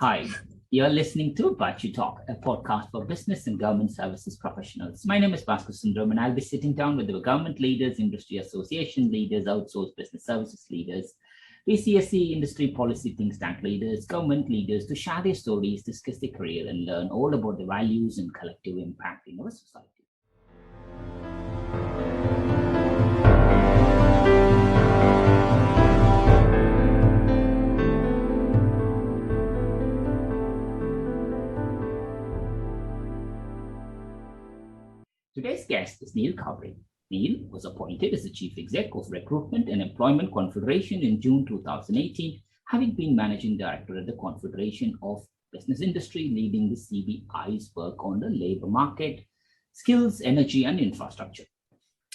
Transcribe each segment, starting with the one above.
Hi, you're listening to Baachu Talk, a podcast for business and government services professionals. My name is Baachu and I'll be sitting down with the government leaders, industry association leaders, outsourced business services leaders, BCSC industry policy think tank leaders, government leaders to share their stories, discuss their career, and learn all about the values and collective impact in our society. Today's guest is Neil Carberry. Neil was appointed as the Chief Exec of Recruitment and Employment Confederation in June 2018, having been Managing Director at the Confederation of Business Industry, leading the CBI's work on the labour market, skills, energy, and infrastructure.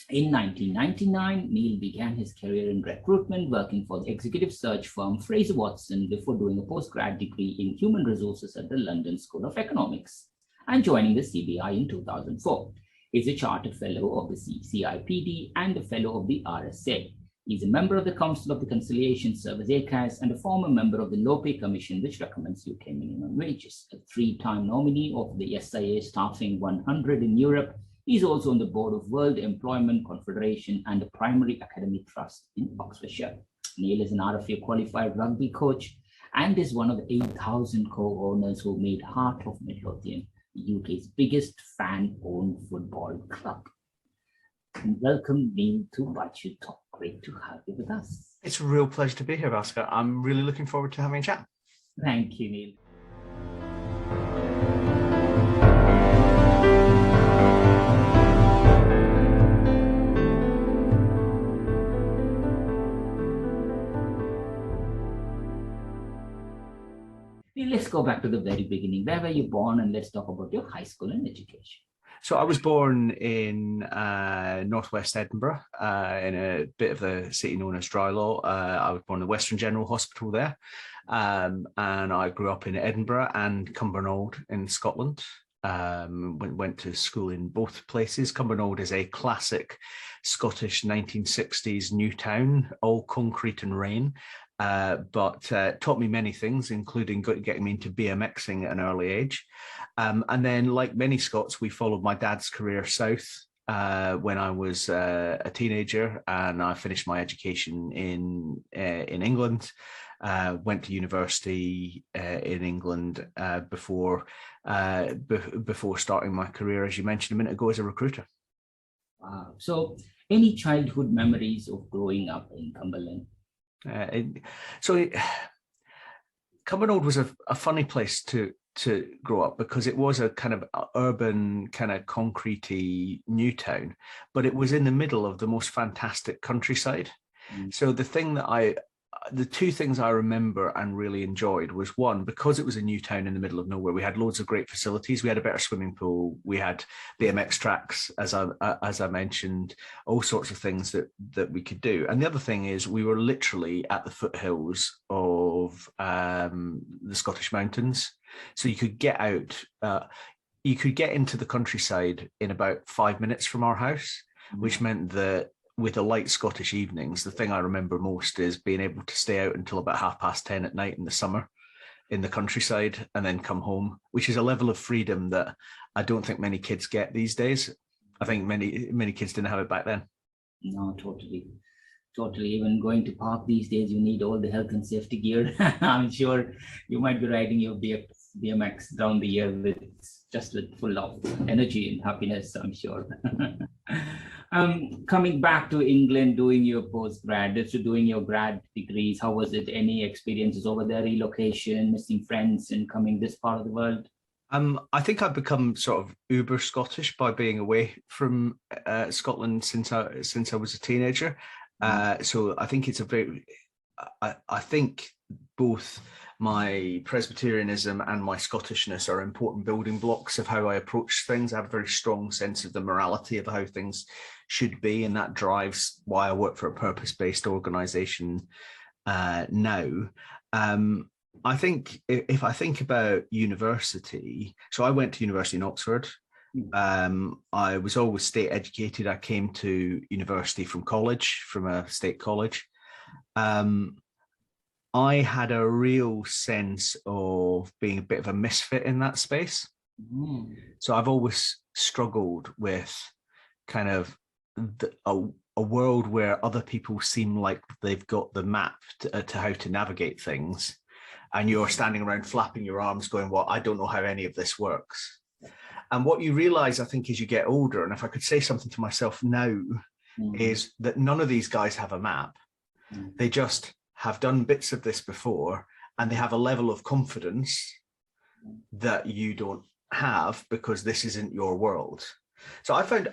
In 1999, Neil began his career in recruitment, working for the executive search firm Fraser Watson before doing a postgrad degree in human resources at the London School of Economics and joining the CBI in 2004. He's a Chartered Fellow of the CIPD and a Fellow of the RSA. He's a member of the Council of the Conciliation Service ACAS and a former member of the Low Pay Commission, which recommends UK minimum wages. A three-time nominee of the SIA Staffing 100 in Europe. He's also on the board of World Employment Confederation and the Primary Academy Trust in Oxfordshire. Neil is an RFA qualified rugby coach and is one of the 8,000 co-owners who made Heart of Midlothian, the UK's biggest fan-owned football club. And welcome, Neil, to Baachu Talk. Great to have you with us. It's a real pleasure to be here, Bhaskar. I'm really looking forward to having a chat. Thank you, Neil. Let's go back to the very beginning. Where were you born? And let's talk about your high school and education. So I was born in northwest Edinburgh, in a bit of the city known as Drylaw. I was born in the Western General Hospital there, and I grew up in Edinburgh and Cumbernauld in Scotland. Went to school in both places. Cumbernauld is a classic Scottish 1960s new town, all concrete and rain. But taught me many things, including getting me into BMXing at an early age. And then, like many Scots, we followed my dad's career south when I was a teenager, and I finished my education in England. Went to university in England before starting my career, as you mentioned a minute ago, as a recruiter. Wow. So, any childhood memories of growing up in Cumberland? Cumbernauld was a funny place to grow up because it was a kind of urban, kind of concretey new town, but it was in the middle of the most fantastic countryside. So the two things I remember and really enjoyed was, one, because it was a new town in the middle of nowhere, we had loads of great facilities. We had a better swimming pool. We had BMX tracks, as I mentioned, all sorts of things that we could do. And the other thing is we were literally at the foothills of the Scottish mountains. So you could get out, you could get into the countryside in about 5 minutes from our house, which meant that with the light Scottish evenings, the thing I remember most is being able to stay out until about 10:30 at night in the summer in the countryside and then come home, which is a level of freedom that I don't think many kids get these days. I think many kids didn't have it back then. No, totally. Even going to park these days, you need all the health and safety gear. I'm sure you might be riding your BMX down the year with full of energy and happiness, I'm sure. Coming back to England, doing your postgrad, so doing your grad degrees, how was it? Any experiences over there, relocation, missing friends and coming this part of the world? I think I've become sort of uber Scottish by being away from Scotland since I was a teenager. So I think it's a very, I think both my Presbyterianism and my Scottishness are important building blocks of how I approach things. I have a very strong sense of the morality of how things should be, and that drives why I work for a purpose-based organisation now. I think if I think about university, so I went to university in Oxford. I was always state educated. I came to university from college, from a state college. I had a real sense of being a bit of a misfit in that space. So I've always struggled with kind of a world where other people seem like they've got the map to how to navigate things. And you're standing around flapping your arms going, well, I don't know how any of this works. And what you realize, I think, as you get older, and if I could say something to myself now, is that none of these guys have a map. They just have done bits of this before, and they have a level of confidence that you don't have because this isn't your world. So I found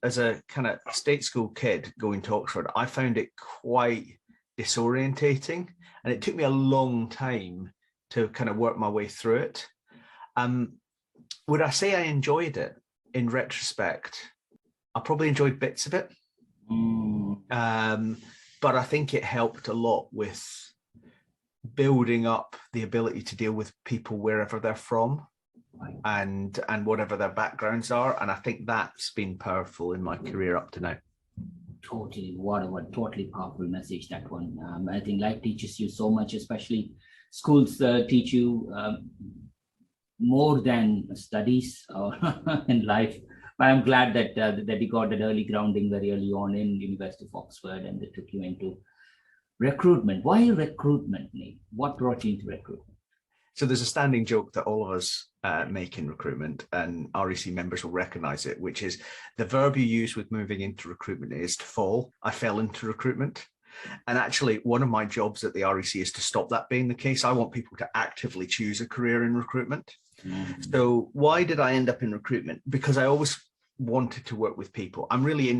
as a kind of state school kid going to Oxford, I found it quite disorientating, and it took me a long time to kind of work my way through it. Would I say I enjoyed it? In retrospect, I probably enjoyed bits of it. But I think it helped a lot with building up the ability to deal with people wherever they're from and whatever their backgrounds are. And I think that's been powerful in my career up to now. Totally. What a totally powerful message, that one. I think life teaches you so much, especially schools teach you more than studies in life. But I'm glad that that you got that early grounding very early on in University of Oxford, and they took you into recruitment. Why recruitment, Nick? What brought you into recruitment? So there's a standing joke that all of us make in recruitment, and REC members will recognise it, which is the verb you use with moving into recruitment is to fall. I fell into recruitment. And actually, one of my jobs at the REC is to stop that being the case. I want people to actively choose a career in recruitment. So why did I end up in recruitment? Because I always wanted to work with people. I'm really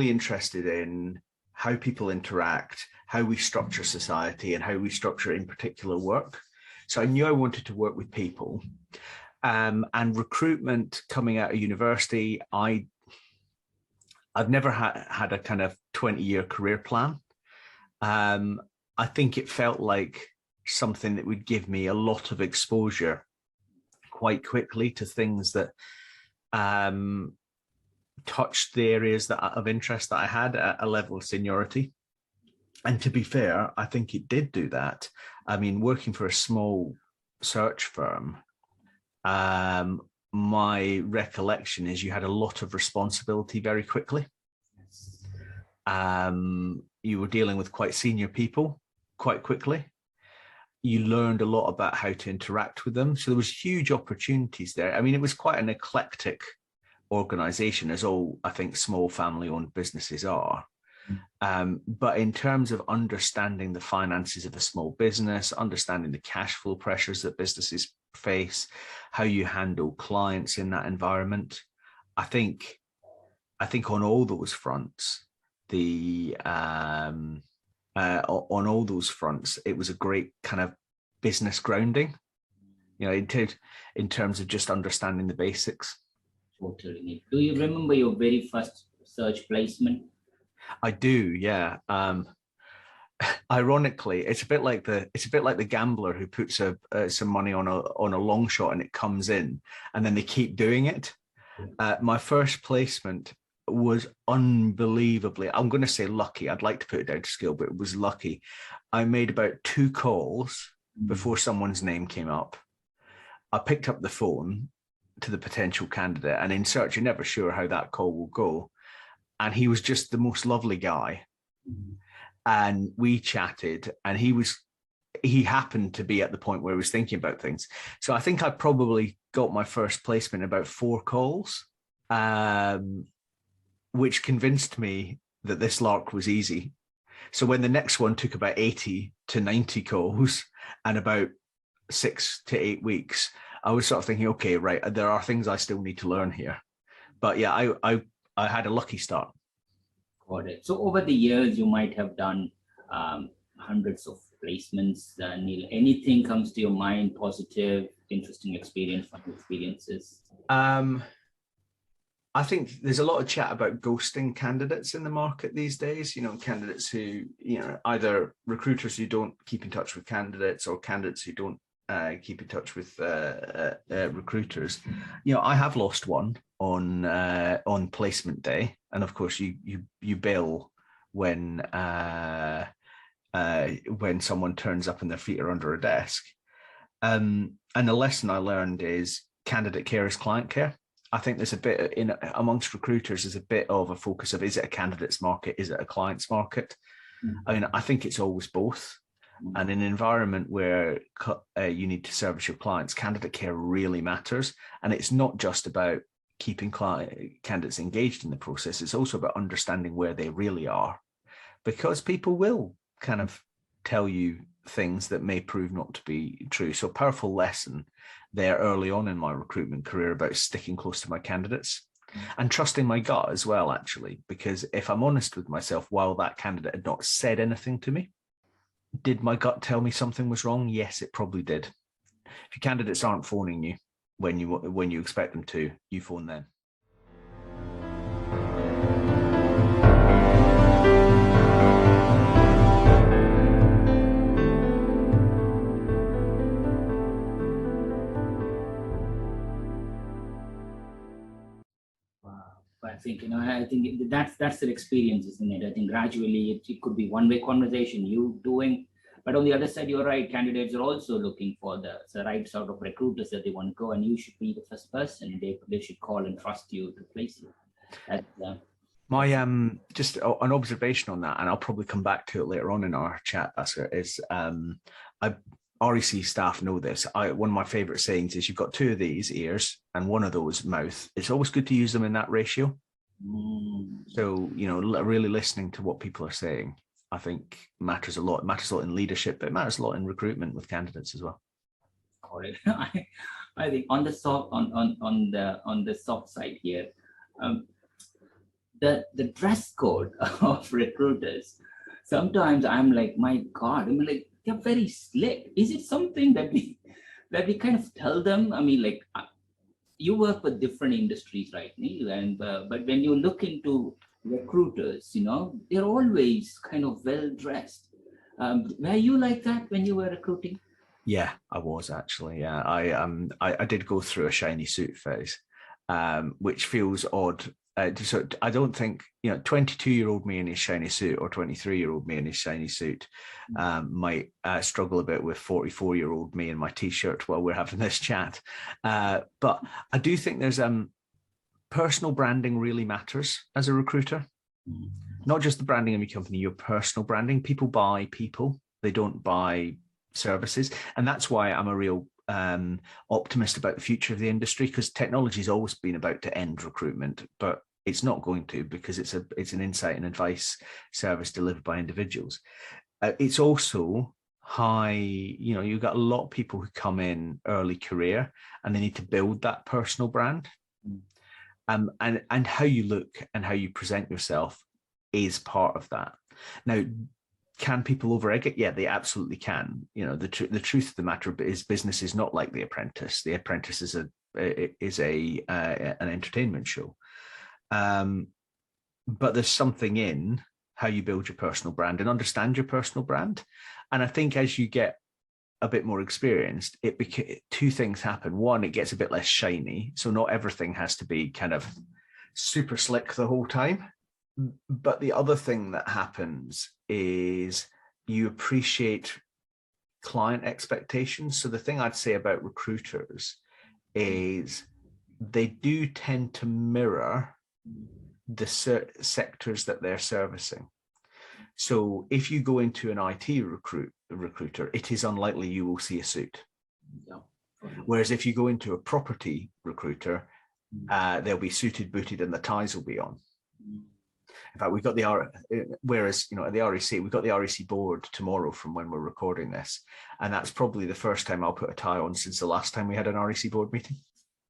interested in how people interact, how we structure society, and how we structure in particular work. So I knew I wanted to work with people. And recruitment coming out of university, I've never had a kind of 20-year career plan. I think it felt like something that would give me a lot of exposure quite quickly to things that touched the areas of interest that I had at a level of seniority. And to be fair, I think it did do that. I mean, working for a small search firm, my recollection is you had a lot of responsibility very quickly. You were dealing with quite senior people quite quickly. You learned a lot about how to interact with them. So there was huge opportunities there. I mean, it was quite an eclectic organization, as all, I think, small family-owned businesses are. But in terms of understanding the finances of a small business, understanding the cash flow pressures that businesses face, how you handle clients in that environment, I think on all those fronts, on all those fronts, it was a great kind of business grounding, you know, in terms of just understanding the basics. Totally. Do you remember your very first search placement? I do, yeah. Ironically, it's a bit like the gambler who puts some money on a long shot and it comes in, and then they keep doing it. My first placement was unbelievably, I'm going to say lucky. I'd like to put it down to skill, but it was lucky. I made about 2 calls before someone's name came up. I picked up the phone to the potential candidate, and in search, you're never sure how that call will go. And he was just the most lovely guy. And we chatted, and he happened to be at the point where he was thinking about things. So I think I probably got my first placement in about 4 calls. which convinced me that this lark was easy. So when the next one took about 80 to 90 calls and about 6 to 8 weeks, I was sort of thinking, okay, right, there are things I still need to learn here. But yeah, I had a lucky start. Got it. So over the years, you might have done hundreds of placements. Neil, anything comes to your mind, positive, interesting experience, fun experiences? I think there's a lot of chat about ghosting candidates in the market these days, candidates who, either recruiters who don't keep in touch with candidates or candidates who don't keep in touch with recruiters. I have lost one on placement day. And of course you bail when someone turns up and their feet are under a desk. And the lesson I learned is candidate care is client care. I think there's a bit amongst recruiters, there's a bit of a focus of, is it a candidate's market? Is it a client's market? I mean, I think it's always both. And in an environment where you need to service your clients, candidate care really matters. And it's not just about keeping candidates engaged in the process. It's also about understanding where they really are, because people will kind of tell you things that may prove not to be true. So a powerful lesson there early on in my recruitment career about sticking close to my candidates and trusting my gut as well, actually, because if I'm honest with myself, while that candidate had not said anything to me, did my gut tell me something was wrong? Yes, it probably did. If your candidates aren't phoning you when you expect them to, you phone them. I think, I think that's the experience, isn't it? I think gradually it could be one-way conversation, you doing, but on the other side, you're right, candidates are also looking for the right sort of recruiters that they want to go, and you should be the first person they should call and trust you to place you. My just an observation on that, and I'll probably come back to it later on in our chat, Baachu, is REC staff know this. One of my favorite sayings is, you've got two of these ears and one of those mouth. It's always good to use them in that ratio. So, really listening to what people are saying, I think matters a lot. It matters a lot in leadership, but it matters a lot in recruitment with candidates as well. I think on the soft side here, the dress code of recruiters, sometimes I'm like, my God, I'm like, they're very slick. Is it something that we kind of tell them? I mean, like, you work with different industries, right, Neil? And but when you look into recruiters, they're always kind of well dressed. Were you like that when you were recruiting? Yeah, I was actually. Yeah, I did go through a shiny suit phase, which feels odd. So I don't think 22-year-old me in his shiny suit or 23-year-old me in his shiny suit might struggle a bit with 44-year-old me in my t-shirt while we're having this chat. But I do think there's personal branding really matters as a recruiter. Not just the branding of your company, your personal branding. People buy people; they don't buy services, and that's why I'm a real optimist about the future of the industry, because technology has always been about to end recruitment, but it's not going to, because it's an insight and advice service delivered by individuals. It's also high, you've got a lot of people who come in early career and they need to build that personal brand. And how you look and how you present yourself is part of that. Now, can people over-egg it? Yeah, they absolutely can. The truth of the matter is, business is not like The Apprentice. The Apprentice is an entertainment show, but there's something in how you build your personal brand and understand your personal brand. And I think as you get a bit more experienced, two things happen. One, it gets a bit less shiny, so not everything has to be kind of super slick the whole time. But the other thing that happens is you appreciate client expectations. So the thing I'd say about recruiters is they do tend to mirror the sectors that they're servicing. So if you go into an IT recruiter, it is unlikely you will see a suit. Whereas if you go into a property recruiter, they'll be suited, booted, and the ties will be on. In fact, we've got whereas, at the REC, we've got the REC board tomorrow from when we're recording this. And that's probably the first time I'll put a tie on since the last time we had an REC board meeting.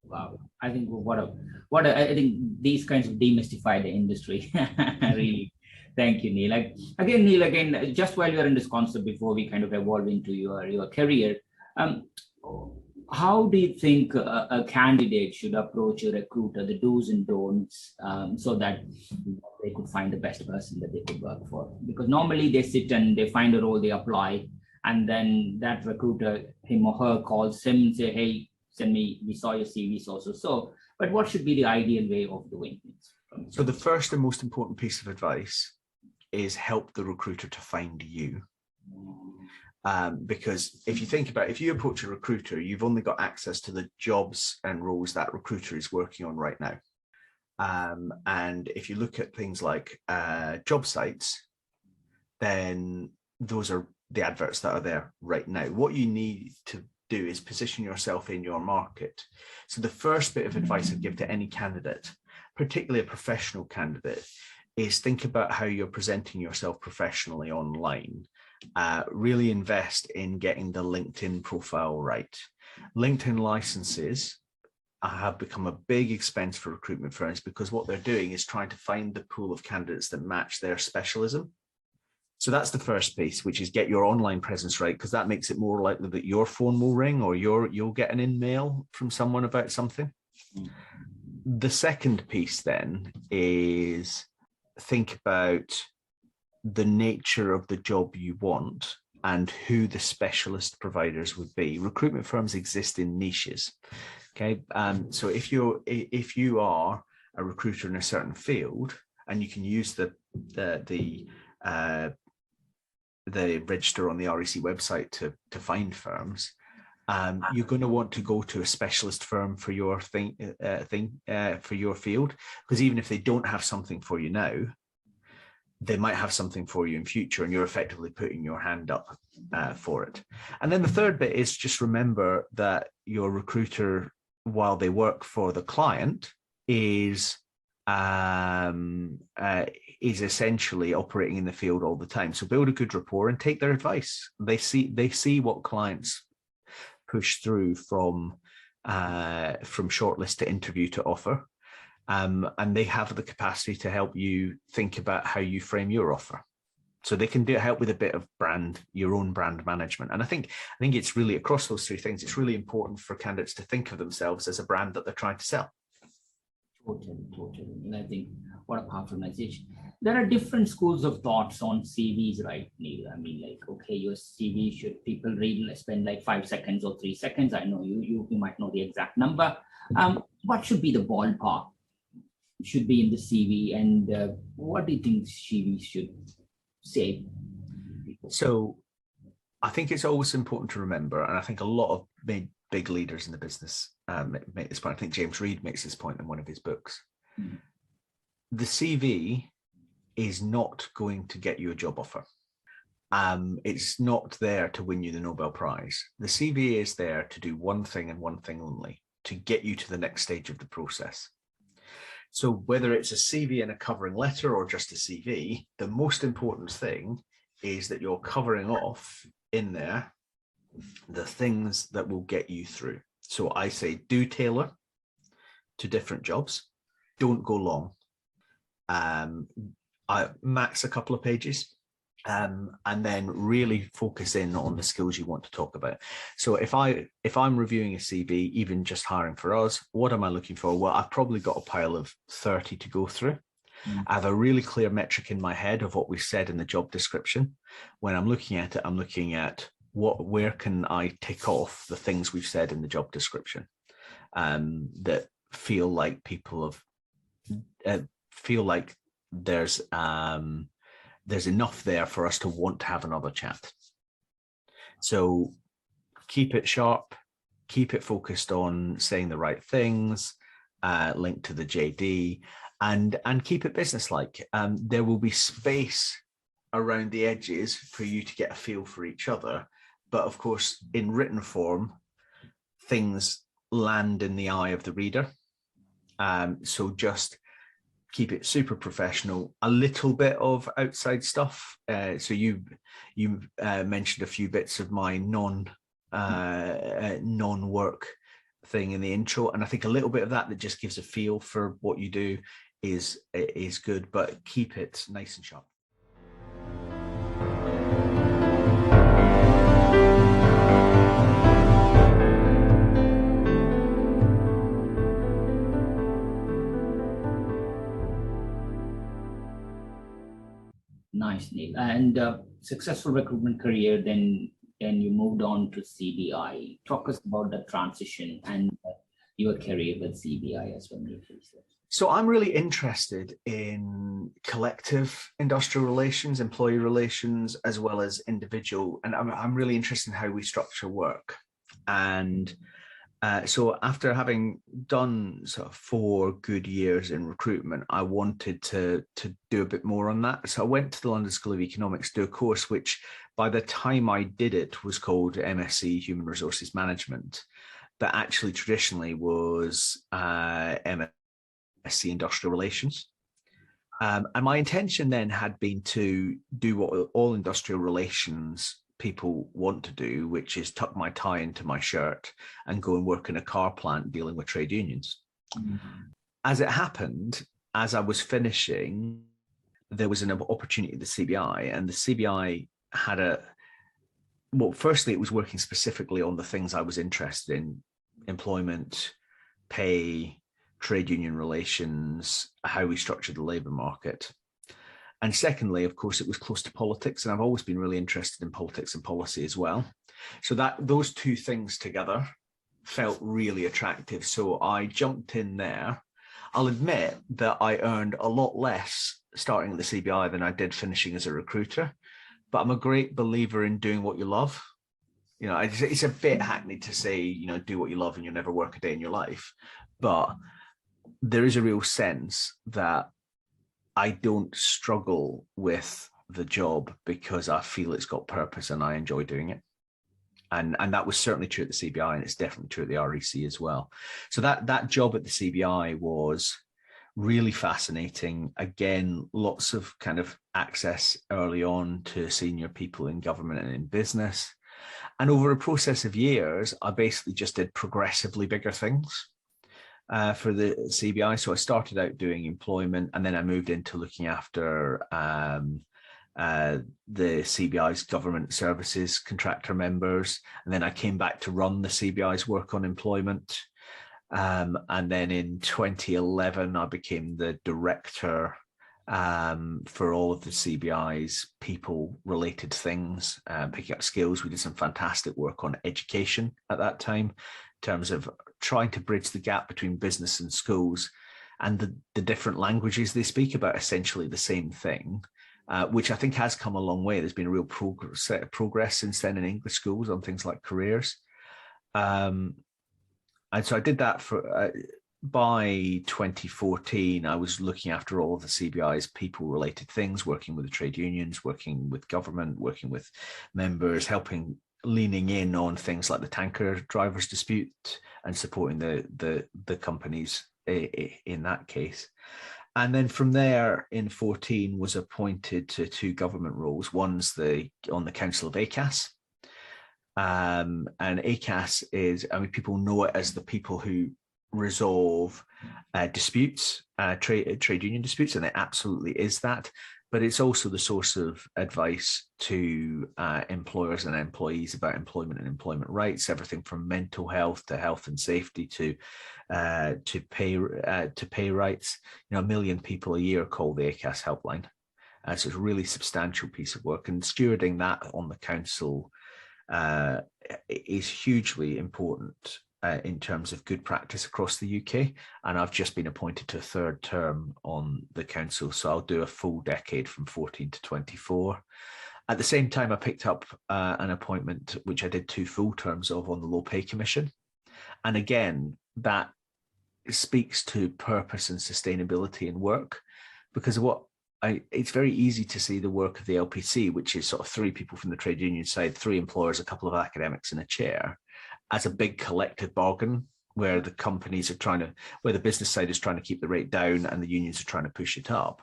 Wow. I think I think these kinds of demystify the industry. Really. Thank you, Neil. Neil, just while you're in this concept, before we kind of evolve into your career, how do you think a candidate should approach a recruiter, the do's and don'ts, so that they could find the best person that they could work for? Because normally they sit and they find a role, they apply, and then that recruiter, him or her, calls him and say, hey, we saw your CV, so. But what should be the ideal way of doing things? So the first and most important piece of advice is help the recruiter to find you. Because if you think about it, if you approach a recruiter, you've only got access to the jobs and roles that recruiter is working on right now. And if you look at things like job sites, then those are the adverts that are there right now. What you need to do is position yourself in your market. So the first bit of advice I'd give to any candidate, particularly a professional candidate, is think about how you're presenting yourself professionally online. Really invest in getting the LinkedIn profile right. LinkedIn licenses have become a big expense for recruitment firms because what they're doing is trying to find the pool of candidates that match their specialism. So that's the first piece, which is get your online presence right, because that makes it more likely that your phone will ring or you'll get an email from someone about something. The second piece then is think about the nature of the job you want and who the specialist providers would be. Recruitment firms exist in niches. Okay, so if you are a recruiter in a certain field, and you can use the register on the REC website to find firms, you're going to want to go to a specialist firm for your for your field, because even if they don't have something for you now, they might have something for you in future, and you're effectively putting your hand up for it. And then the third bit is just remember that your recruiter, while they work for the client, is essentially operating in the field all the time. So build a good rapport and take their advice. They see what clients push through from shortlist to interview to offer. And they have the capacity to help you think about how you frame your offer. So they can help with a bit of your own brand management. And I think it's really across those three things, it's really important for candidates to think of themselves as a brand that they're trying to sell. Totally. And I think what a powerful message. There are different schools of thoughts on CVs, right, Neil? I mean, like, okay, your CV, should people read, spend like 5 seconds or 3 seconds? I know you might know the exact number. What should be the ballpark? Should be in the CV, and what do you think CV should say? So I think it's always important to remember, and I think a lot of big leaders in the business make this point. I think James Reed makes this point in one of his books. Mm-hmm. The CV is not going to get you a job offer. It's not there to win you the Nobel Prize. The CV is there to do one thing and one thing only, to get you to the next stage of the process. So whether it's a CV and a covering letter or just a CV, the most important thing is that you're covering off in there the things that will get you through. So I say do tailor to different jobs. Don't go long. I max a couple of pages. And then really focus in on the skills you want to talk about. So if I'm reviewing a CV, even just hiring for us, what am I looking for? Well, I've probably got a pile of 30 to go through. Mm-hmm. I have a really clear metric in my head of what we said in the job description. When I'm looking at it, I'm looking at where can I tick off the things we've said in the job description that feel like people have feel like there's enough there for us to want to have another chat. So keep it sharp, keep it focused on saying the right things, link to the JD, and keep it businesslike. There will be space around the edges for you to get a feel for each other. But of course, in written form, things land in the eye of the reader. So just keep it super professional, a little bit of outside stuff. So you mentioned a few bits of my non-work thing in the intro, and I think a little bit of that just gives a feel for what you do is good, but keep it nice and sharp. Nice, Neil. And successful recruitment career, then you moved on to CBI. Talk us about the transition and your career with CBI as well, Neil, please. So I'm really interested in collective industrial relations, employee relations, as well as individual. And I'm really interested in how we structure work. And so after having done sort of 4 good years in recruitment, I wanted to do a bit more on that. So I went to the London School of Economics to do a course, which by the time I did it was called MSc Human Resources Management, but actually traditionally was MSc Industrial Relations. And my intention then had been to do what all industrial relations people want to do, which is tuck my tie into my shirt and go and work in a car plant dealing with trade unions. Mm-hmm. As it happened, as I was finishing, there was an opportunity at the CBI, and the CBI had firstly, it was working specifically on the things I was interested in: employment, pay, trade union relations, how we structured the labour market. And secondly, of course, it was close to politics, and I've always been really interested in politics and policy as well. So those two things together felt really attractive. So I jumped in there. I'll admit that I earned a lot less starting at the CBI than I did finishing as a recruiter, but I'm a great believer in doing what you love. You know, it's a bit hackneyed to say, you know, do what you love and you'll never work a day in your life. But there is a real sense that I don't struggle with the job because I feel it's got purpose and I enjoy doing it. And that was certainly true at the CBI, and it's definitely true at the REC as well. So that job at the CBI was really fascinating. Again, lots of kind of access early on to senior people in government and in business. And over a process of years, I basically just did progressively bigger things for the CBI. So I started out doing employment, and then I moved into looking after the CBI's government services contractor members. And then I came back to run the CBI's work on employment. And then in 2011, I became the director for all of the CBI's people-related things, picking up skills. We did some fantastic work on education at that time, in terms of trying to bridge the gap between business and schools and the different languages they speak about essentially the same thing, which I think has come a long way. There's been a real progress since then in English schools on things like careers. And so I did that for... by 2014, I was looking after all of the CBI's people-related things, working with the trade unions, working with government, working with members, leaning in on things like the tanker drivers dispute and supporting the companies in that case. And then from there, in 2014, was appointed to 2 government roles. One's on the Council of ACAS. And ACAS is, I mean, people know it as the people who resolve disputes, trade union disputes, and it absolutely is that. But it's also the source of advice to employers and employees about employment and employment rights, everything from mental health to health and safety to pay rights. You know, 1 million people a year call the ACAS helpline. So it's a really substantial piece of work, and stewarding that on the council is hugely important in terms of good practice across the UK. And I've just been appointed to a 3rd term on the council, so I'll do a full decade from 14 to 24. At the same time, I picked up an appointment, which I did 2 full terms of, on the Low Pay Commission. And again, that speaks to purpose and sustainability in work, because it's very easy to see the work of the LPC, which is sort of 3 people from the trade union side, 3 employers, a couple of academics in a chair, as a big collective bargain where the companies are where the business side is trying to keep the rate down and the unions are trying to push it up.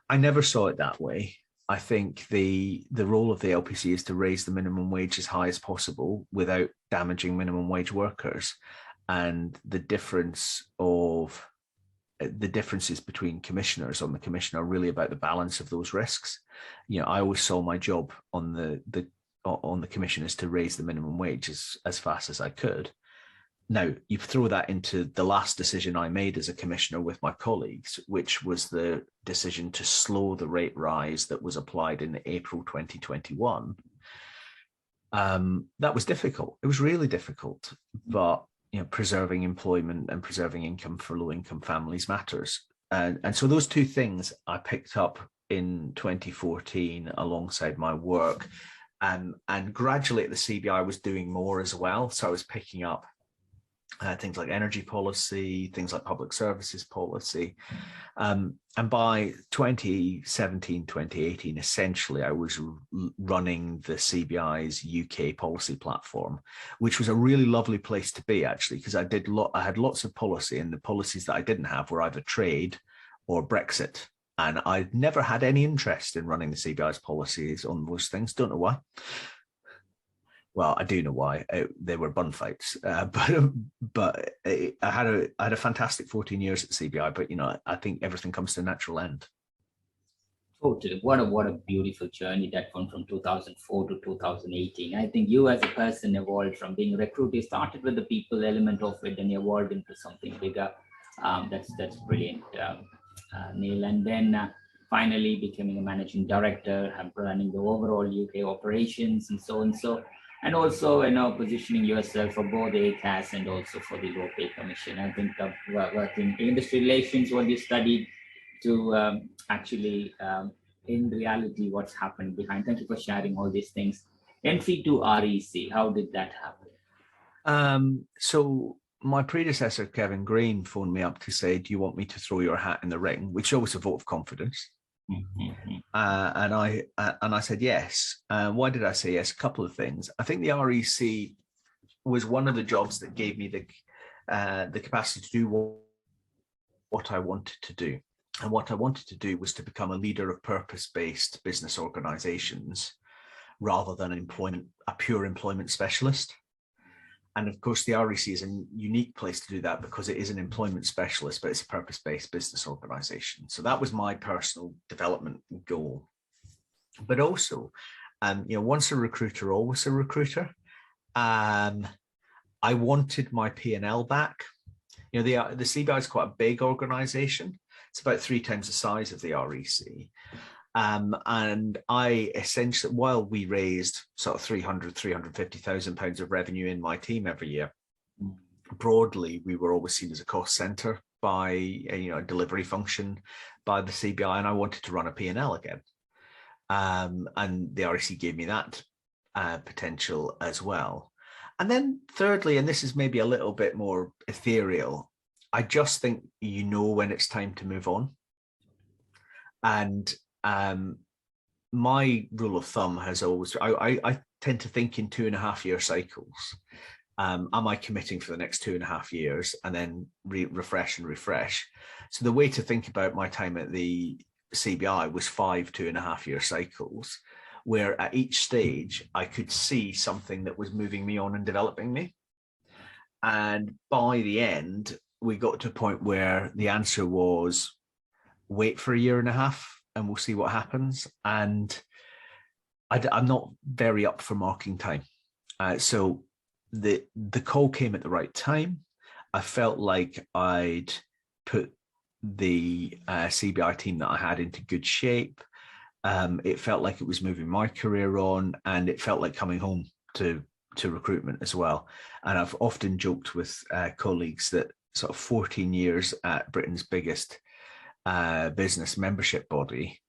I never saw it that way. I think the role of the LPC is to raise the minimum wage as high as possible without damaging minimum wage workers. And the differences between commissioners on the commission are really about the balance of those risks. You know, I always saw my job on the commission is to raise the minimum wage as fast as I could. Now, you throw that into the last decision I made as a commissioner with my colleagues, which was the decision to slow the rate rise that was applied in April 2021. That was difficult. It was really difficult, but you know, preserving employment and preserving income for low-income families matters. And so those two things I picked up in 2014 alongside my work. And gradually at the CBI, I was doing more as well. So I was picking up things like energy policy, things like public services policy. And by 2017, 2018, essentially, I was running the CBI's UK policy platform, which was a really lovely place to be, actually, because I had lots of policy, and the policies that I didn't have were either trade or Brexit. And I'd never had any interest in running the CBI's policies on those things. Don't know why. Well, I do know why. They were bun fights, but I had a fantastic 14 years at CBI. But you know, I think everything comes to a natural end. Totally. What a beautiful journey that one from 2004 to 2018. I think you as a person evolved from being a recruiter. You started with the people element of it, and you evolved into something bigger. That's brilliant, Neil. And then finally becoming a managing director, running the overall UK operations, and so on. And also, you know, positioning yourself for both ACAS and also for the Low Pay Commission. I think working in industry relations, what you studied, to actually, in reality, what's happened behind. Thank you for sharing all these things. Entry to REC, how did that happen? So my predecessor, Kevin Green, phoned me up to say, do you want me to throw your hat in the ring? Which shows a vote of confidence. And I said yes. Why did I say yes? A couple of things. I think the REC was one of the jobs that gave me the capacity to do what I wanted to do. And what I wanted to do was to become a leader of purpose-based business organizations rather than a pure employment specialist. And of course, the REC is a unique place to do that because it is an employment specialist, but it's a purpose-based business organization. So that was my personal development goal. But also, you know, once a recruiter, always a recruiter. I wanted my P&L back. You know, the CBI is quite a big organization. It's about 3 times the size of the REC. And I essentially, while we raised sort of 350,000 pounds of revenue in my team every year, broadly, we were always seen as a cost center by a delivery function by the CBI, and I wanted to run a P&L again. And the REC gave me that potential as well. And then thirdly, and this is maybe a little bit more ethereal, I just think you know when it's time to move on. And my rule of thumb has always, I tend to think in 2.5-year cycles. Am I committing for the next 2.5 years and then refresh and refresh? So the way to think about my time at the CBI was 5 2.5-year cycles, where at each stage I could see something that was moving me on and developing me. And by the end, we got to a point where the answer was wait for 1.5 years and we'll see what happens. And I'm not very up for marking time. So the call came at the right time. I felt like I'd put the CBI team that I had into good shape. It felt like it was moving my career on, and it felt like coming home to recruitment as well. And I've often joked with colleagues that sort of 14 years at Britain's biggest business membership body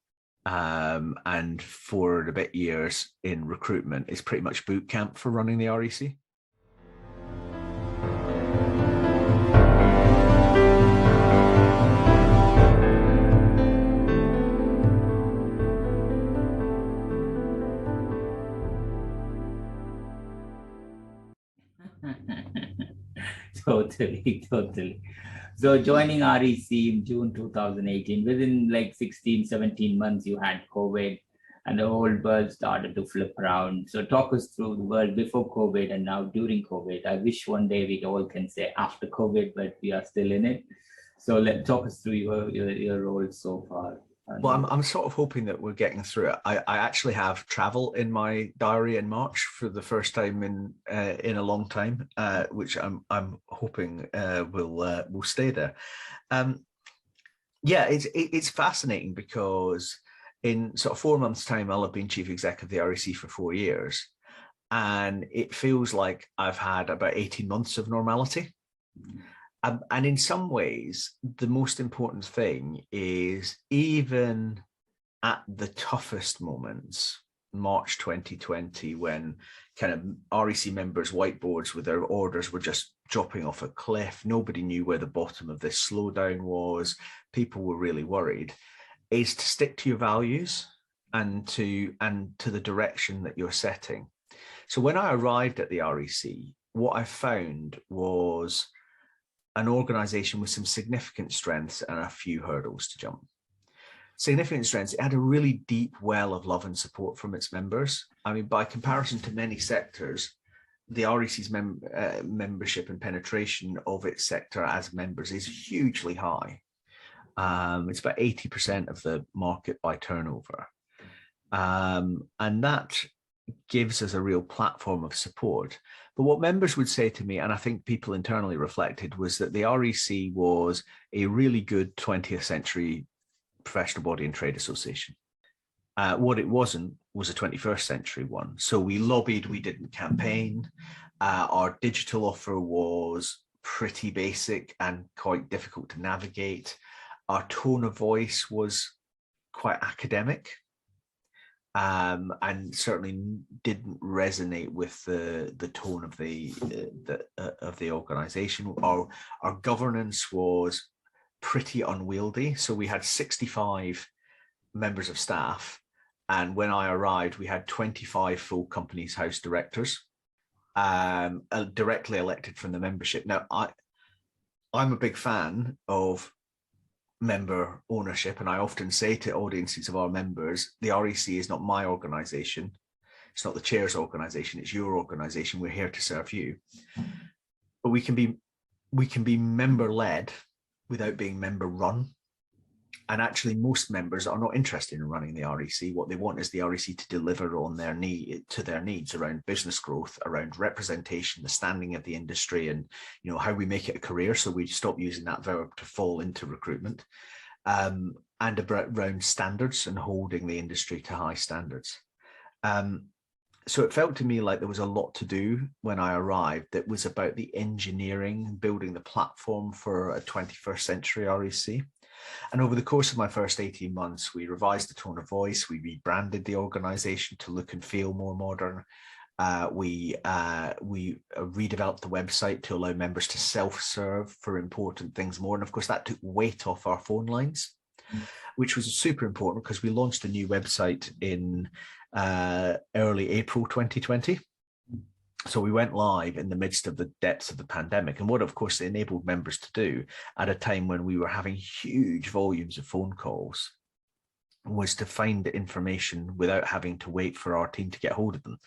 and 4 and a bit years in recruitment is pretty much boot camp for running the REC. Totally, totally. So joining REC in June 2018, within like 16, 17 months, you had COVID and the whole world started to flip around. So talk us through the world before COVID and now during COVID. I wish one day we all can say after COVID, but we are still in it. So talk us through your role so far. Well, I'm sort of hoping that we're getting through it. I actually have travel in my diary in March for the first time in a long time, which I'm hoping will stay there. Yeah, it's fascinating because in sort of 4 months' time, I'll have been chief exec of the REC for 4 years, and it feels like I've had about 18 months of normality. And in some ways, the most important thing is even at the toughest moments, March 2020, when kind of REC members' whiteboards with their orders were just dropping off a cliff. Nobody knew where the bottom of this slowdown was. People were really worried, is to stick to your values and to the direction that you're setting. So when I arrived at the REC, what I found was an organization with some significant strengths and a few hurdles to jump. Significant strengths, it had a really deep well of love and support from its members. I mean, by comparison to many sectors, the REC's membership and penetration of its sector as members is hugely high. It's about 80% of the market by turnover. And that gives us a real platform of support. But what members would say to me, and I think people internally reflected, was that the REC was a really good 20th century professional body and trade association. What it wasn't was a 21st century one. So we lobbied, we didn't campaign. Our digital offer was pretty basic and quite difficult to navigate. Our tone of voice was quite academic. And certainly didn't resonate with the tone of the organization. Our governance was pretty unwieldy. So we had 65 members of staff, and when I arrived, we had 25 full Companies House directors, directly elected from the membership. Now, I'm a big fan of member ownership, and I often say to audiences of our members, the REC is not my organization, it's not the chair's organization, it's your organization. We're here to serve you. But we can be member led without being member run. And actually most members are not interested in running the REC. What they want is the REC to deliver on their needs around business growth, around representation, the standing of the industry, and how we make it a career. So we stop using that verb to fall into recruitment, and around standards and holding the industry to high standards. So it felt to me like there was a lot to do when I arrived that was about the engineering, building the platform for a 21st century REC. And over the course of my first 18 months, we revised the tone of voice, we rebranded the organization to look and feel more modern. We redeveloped the website to allow members to self-serve for important things more. And of course, that took weight off our phone lines, which was super important because we launched a new website in early April 2020. So we went live in the midst of the depths of the pandemic, and what of course it enabled members to do at a time when we were having huge volumes of phone calls was to find information without having to wait for our team to get hold of them.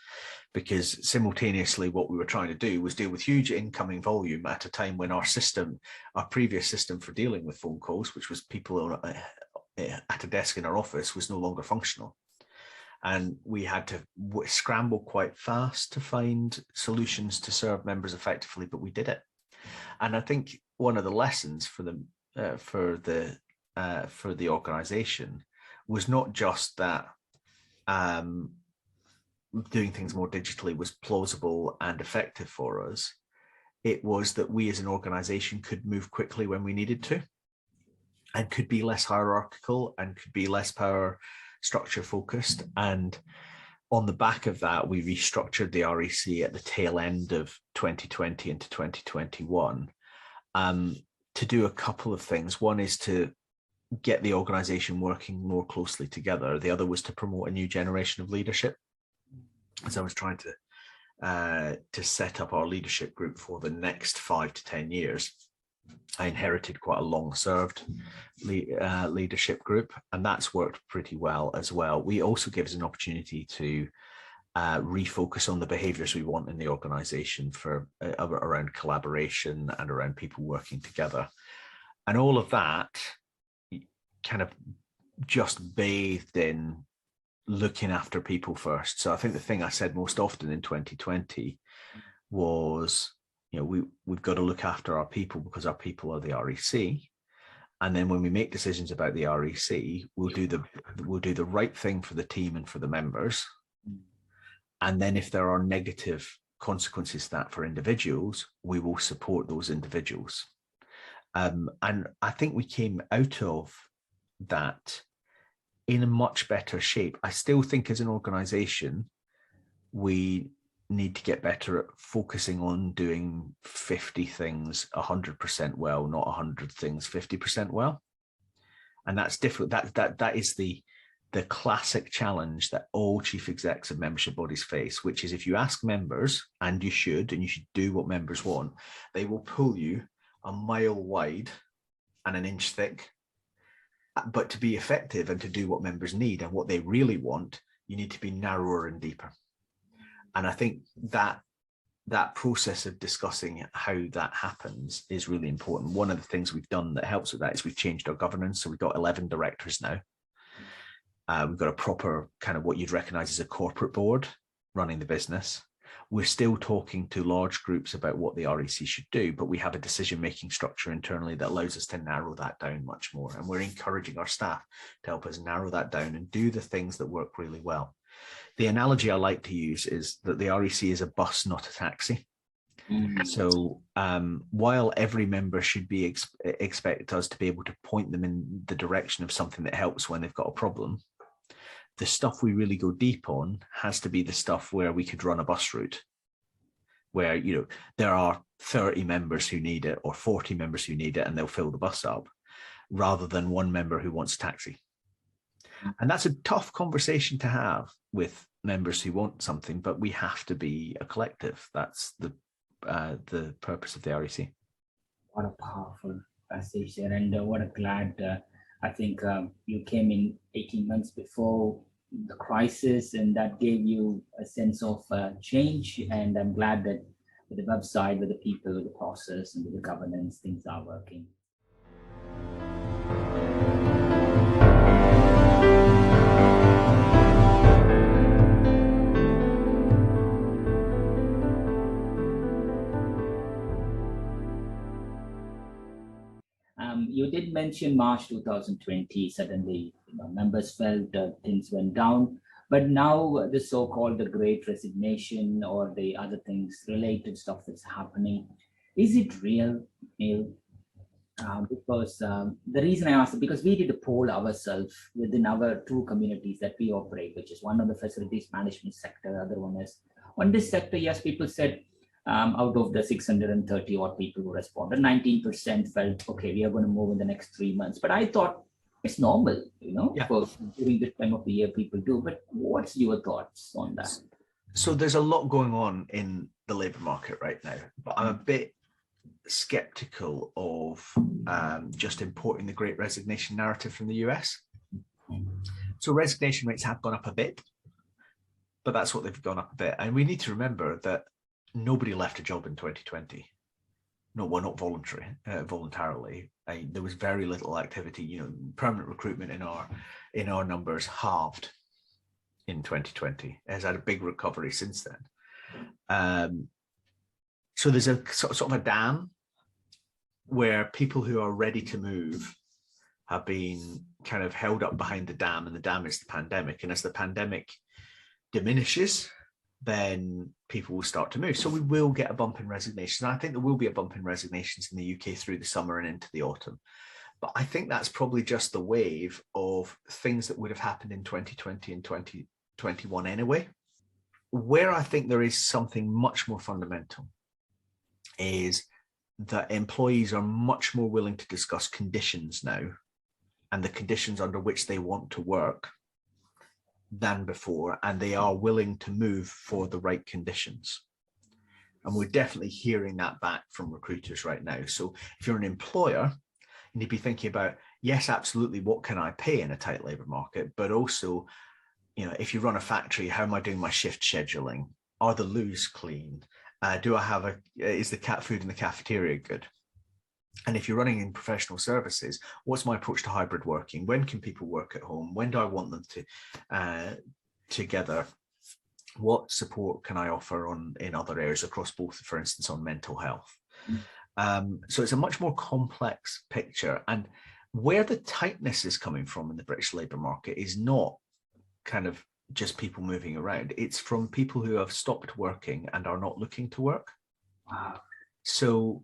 Because simultaneously what we were trying to do was deal with huge incoming volume at a time when our previous system for dealing with phone calls, which was people at a desk in our office, was no longer functional. And we had to scramble quite fast to find solutions to serve members effectively, but we did it. And I think one of the lessons for the organization was not just that doing things more digitally was plausible and effective for us. It was that we as an organization could move quickly when we needed to, and could be less hierarchical and could be less power structure focused. And on the back of that, we restructured the REC at the tail end of 2020 into 2021 to do a couple of things. One is to get the organization working more closely together. The other was to promote a new generation of leadership, as I was trying to to set up our leadership group for the next 5 to 10 years. I inherited quite a long-served leadership group, and that's worked pretty well as well. We also give us an opportunity to refocus on the behaviors we want in the organization for around collaboration and around people working together. And all of that kind of just bathed in looking after people first. So I think the thing I said most often in 2020 was, we've got to look after our people because our people are the REC. And then when we make decisions about the REC, we'll do the right thing for the team and for the members. And then if there are negative consequences to that for individuals, we will support those individuals. And I think we came out of that in a much better shape. I still think as an organization, we need to get better at focusing on doing 50 things 100% well, not 100 things 50% well. And that's different. That is the classic challenge that all chief execs of membership bodies face, which is if you ask members, and you should do what members want, they will pull you a mile wide and an inch thick. But to be effective and to do what members need and what they really want, you need to be narrower and deeper. And I think that process of discussing how that happens is really important. One of the things we've done that helps with that is we've changed our governance. So we've got 11 directors now. We've got a proper kind of what you'd recognize as a corporate board running the business. We're still talking to large groups about what the REC should do, but we have a decision-making structure internally that allows us to narrow that down much more. And we're encouraging our staff to help us narrow that down and do the things that work really well. The analogy I like to use is that the REC is a bus, not a taxi. So while every member should be expect us to be able to point them in the direction of something that helps when they've got a problem, the stuff we really go deep on has to be the stuff where we could run a bus route, where there are 30 members who need it or 40 members who need it, and they'll fill the bus up, rather than one member who wants a taxi. And that's a tough conversation to have with members who want something, but we have to be a collective. That's the purpose of the REC. What a powerful passage there, and what a glad. I think you came in 18 months before the crisis, and that gave you a sense of change. And I'm glad that with the website, with the people, with the process, and with the governance, things are working. You did mention March 2020, suddenly members felt things went down, but now the so-called the Great Resignation or the other things related stuff that's happening, is it real, Neil? Because the reason I asked, because we did a poll ourselves within our two communities that we operate, which is one on the facilities management sector, the other one is on this sector. Yes, people said, out of the 630 odd people who responded, 19% felt, okay, we are going to move in the next 3 months. But I thought it's normal, for during this time of the year people do. But what's your thoughts on that? So there's a lot going on in the labour market right now, but I'm a bit skeptical of just importing the Great Resignation narrative from the US. So resignation rates have gone up a bit, but that's what they've gone up a bit. And we need to remember that nobody left a job in 2020. No, well, not voluntarily. There was very little activity. Permanent recruitment in our numbers halved in 2020. It has had a big recovery since then. So there's a sort of a dam where people who are ready to move have been kind of held up behind the dam, and the dam is the pandemic. And as the pandemic diminishes, then people will start to move. So we will get a bump in resignations. I think there will be a bump in resignations in the UK through the summer and into the autumn. But I think that's probably just the wave of things that would have happened in 2020 and 2021 anyway. Where I think there is something much more fundamental is that employees are much more willing to discuss conditions now and the conditions under which they want to work than before, and they are willing to move for the right conditions. And we're definitely hearing that back from recruiters right now. So if you're an employer, you need to be thinking about, yes, absolutely, what can I pay in a tight labour market? But also, if you run a factory, how am I doing my shift scheduling? Are the loos clean? Do I have is the cat food in the cafeteria good? And if you're running in professional services, what's my approach to hybrid working? When can people work at home? When do I want them to together? What support can I offer in other areas across both, for instance, on mental health? So it's a much more complex picture. And where the tightness is coming from in the British labour market is not kind of just people moving around. It's from people who have stopped working and are not looking to work. Wow. So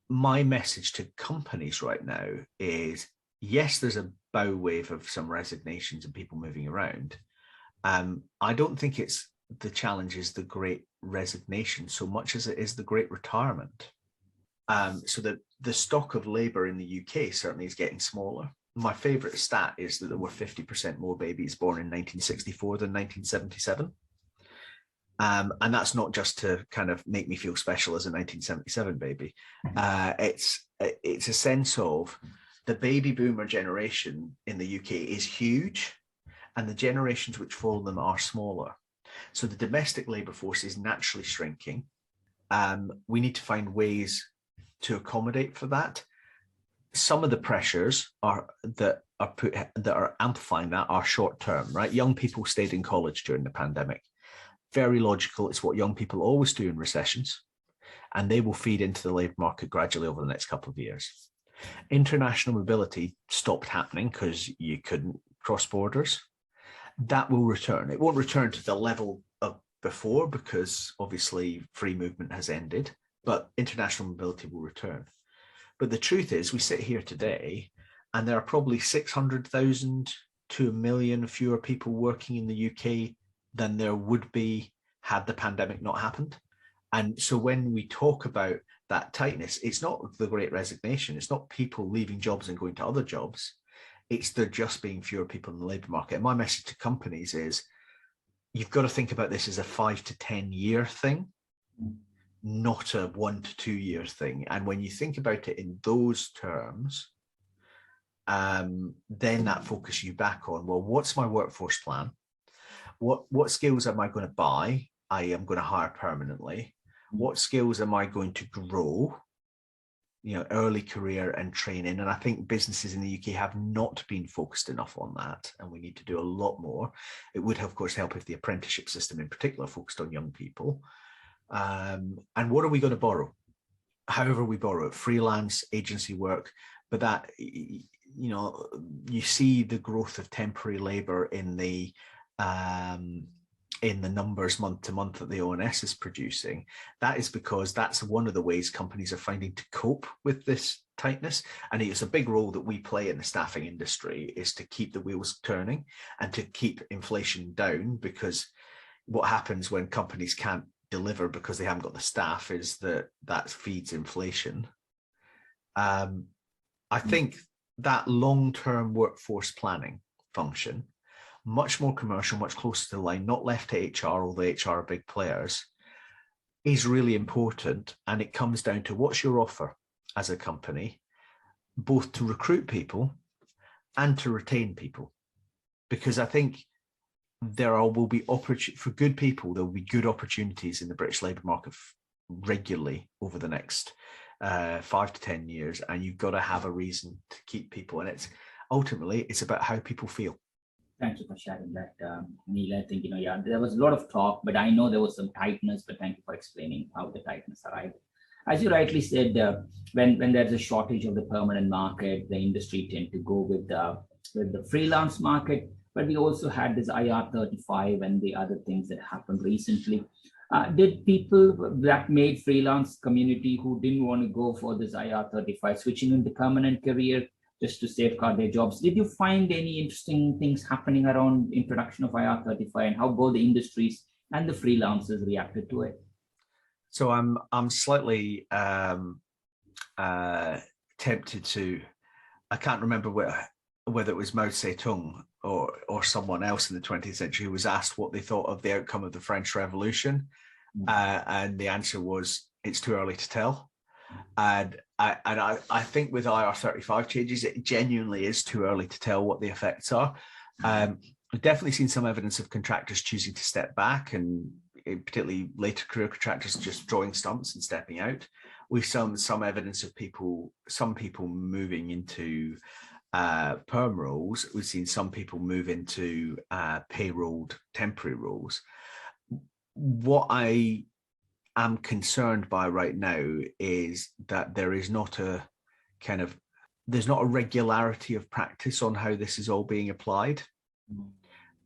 my message to companies right now is, yes, there's a bow wave of some resignations and people moving around. I don't think it's the challenge is the great resignation so much as it is the great retirement. So the stock of labour in the UK certainly is getting smaller. My favourite stat is that there were 50% more babies born in 1964 than 1977. And that's not just to kind of make me feel special as a 1977 baby. It's a sense of the baby boomer generation in the UK is huge, and the generations which follow them are smaller. So the domestic labour force is naturally shrinking. We need to find ways to accommodate for that. Some of the pressures that are amplifying that are short term, right? Young people stayed in college during the pandemic. Very logical. It's what young people always do in recessions, and they will feed into the labour market gradually over the next couple of years. International mobility stopped happening because you couldn't cross borders. That will return. It won't return to the level of before because obviously free movement has ended, but international mobility will return. But the truth is, we sit here today and there are probably 600,000 to 1 million fewer people working in the UK than there would be had the pandemic not happened. And so when we talk about that tightness, it's not the great resignation. It's not people leaving jobs and going to other jobs. It's there just being fewer people in the labour market. And my message to companies is, you've got to think about this as a 5 to 10 year thing, not a 1 to 2 year thing. And when you think about it in those terms, then that focuses you back on, well, what's my workforce plan? What skills am I going to buy? I am going to hire permanently. What skills am I going to grow? Early career and training. And I think businesses in the UK have not been focused enough on that. And we need to do a lot more. It would, of course, help if the apprenticeship system in particular focused on young people. And what are we going to borrow? However we borrow it, freelance, agency work, but that, you see the growth of temporary labour in the numbers month to month that the ONS is producing. That is because that's one of the ways companies are finding to cope with this tightness. And it's a big role that we play in the staffing industry, is to keep the wheels turning and to keep inflation down, because what happens when companies can't deliver because they haven't got the staff is that feeds inflation. I think that long-term workforce planning function, much more commercial, much closer to the line, not left to HR, although HR are big players, is really important. And it comes down to, what's your offer as a company, both to recruit people and to retain people? Because I think will be for good people, there will be good opportunities in the British labour market regularly over the next 5 to 10 years. And you've got to have a reason to keep people. And it's about how people feel. Thank you for sharing that, Neil. I think, there was a lot of talk, but I know there was some tightness, but thank you for explaining how the tightness arrived. As you rightly said, when there's a shortage of the permanent market, the industry tend to go with the freelance market, but we also had this IR35 and the other things that happened recently. Did people that made freelance community who didn't want to go for this IR35 switching into permanent career just to safeguard their jobs, did you find any interesting things happening around introduction of IR35 and how both the industries and the freelancers reacted to it? So I'm slightly tempted to, I can't remember whether it was Mao Zedong or someone else in the 20th century who was asked what they thought of the outcome of the French Revolution. And the answer was, it's too early to tell. And I think with IR35 changes, it genuinely is too early to tell what the effects are. I've definitely seen some evidence of contractors choosing to step back, and particularly later career contractors just drawing stumps and stepping out. We've some evidence of some people moving into perm roles. We've seen some people move into payrolled temporary roles. What I am concerned by right now is that there's not a regularity of practice on how this is all being applied,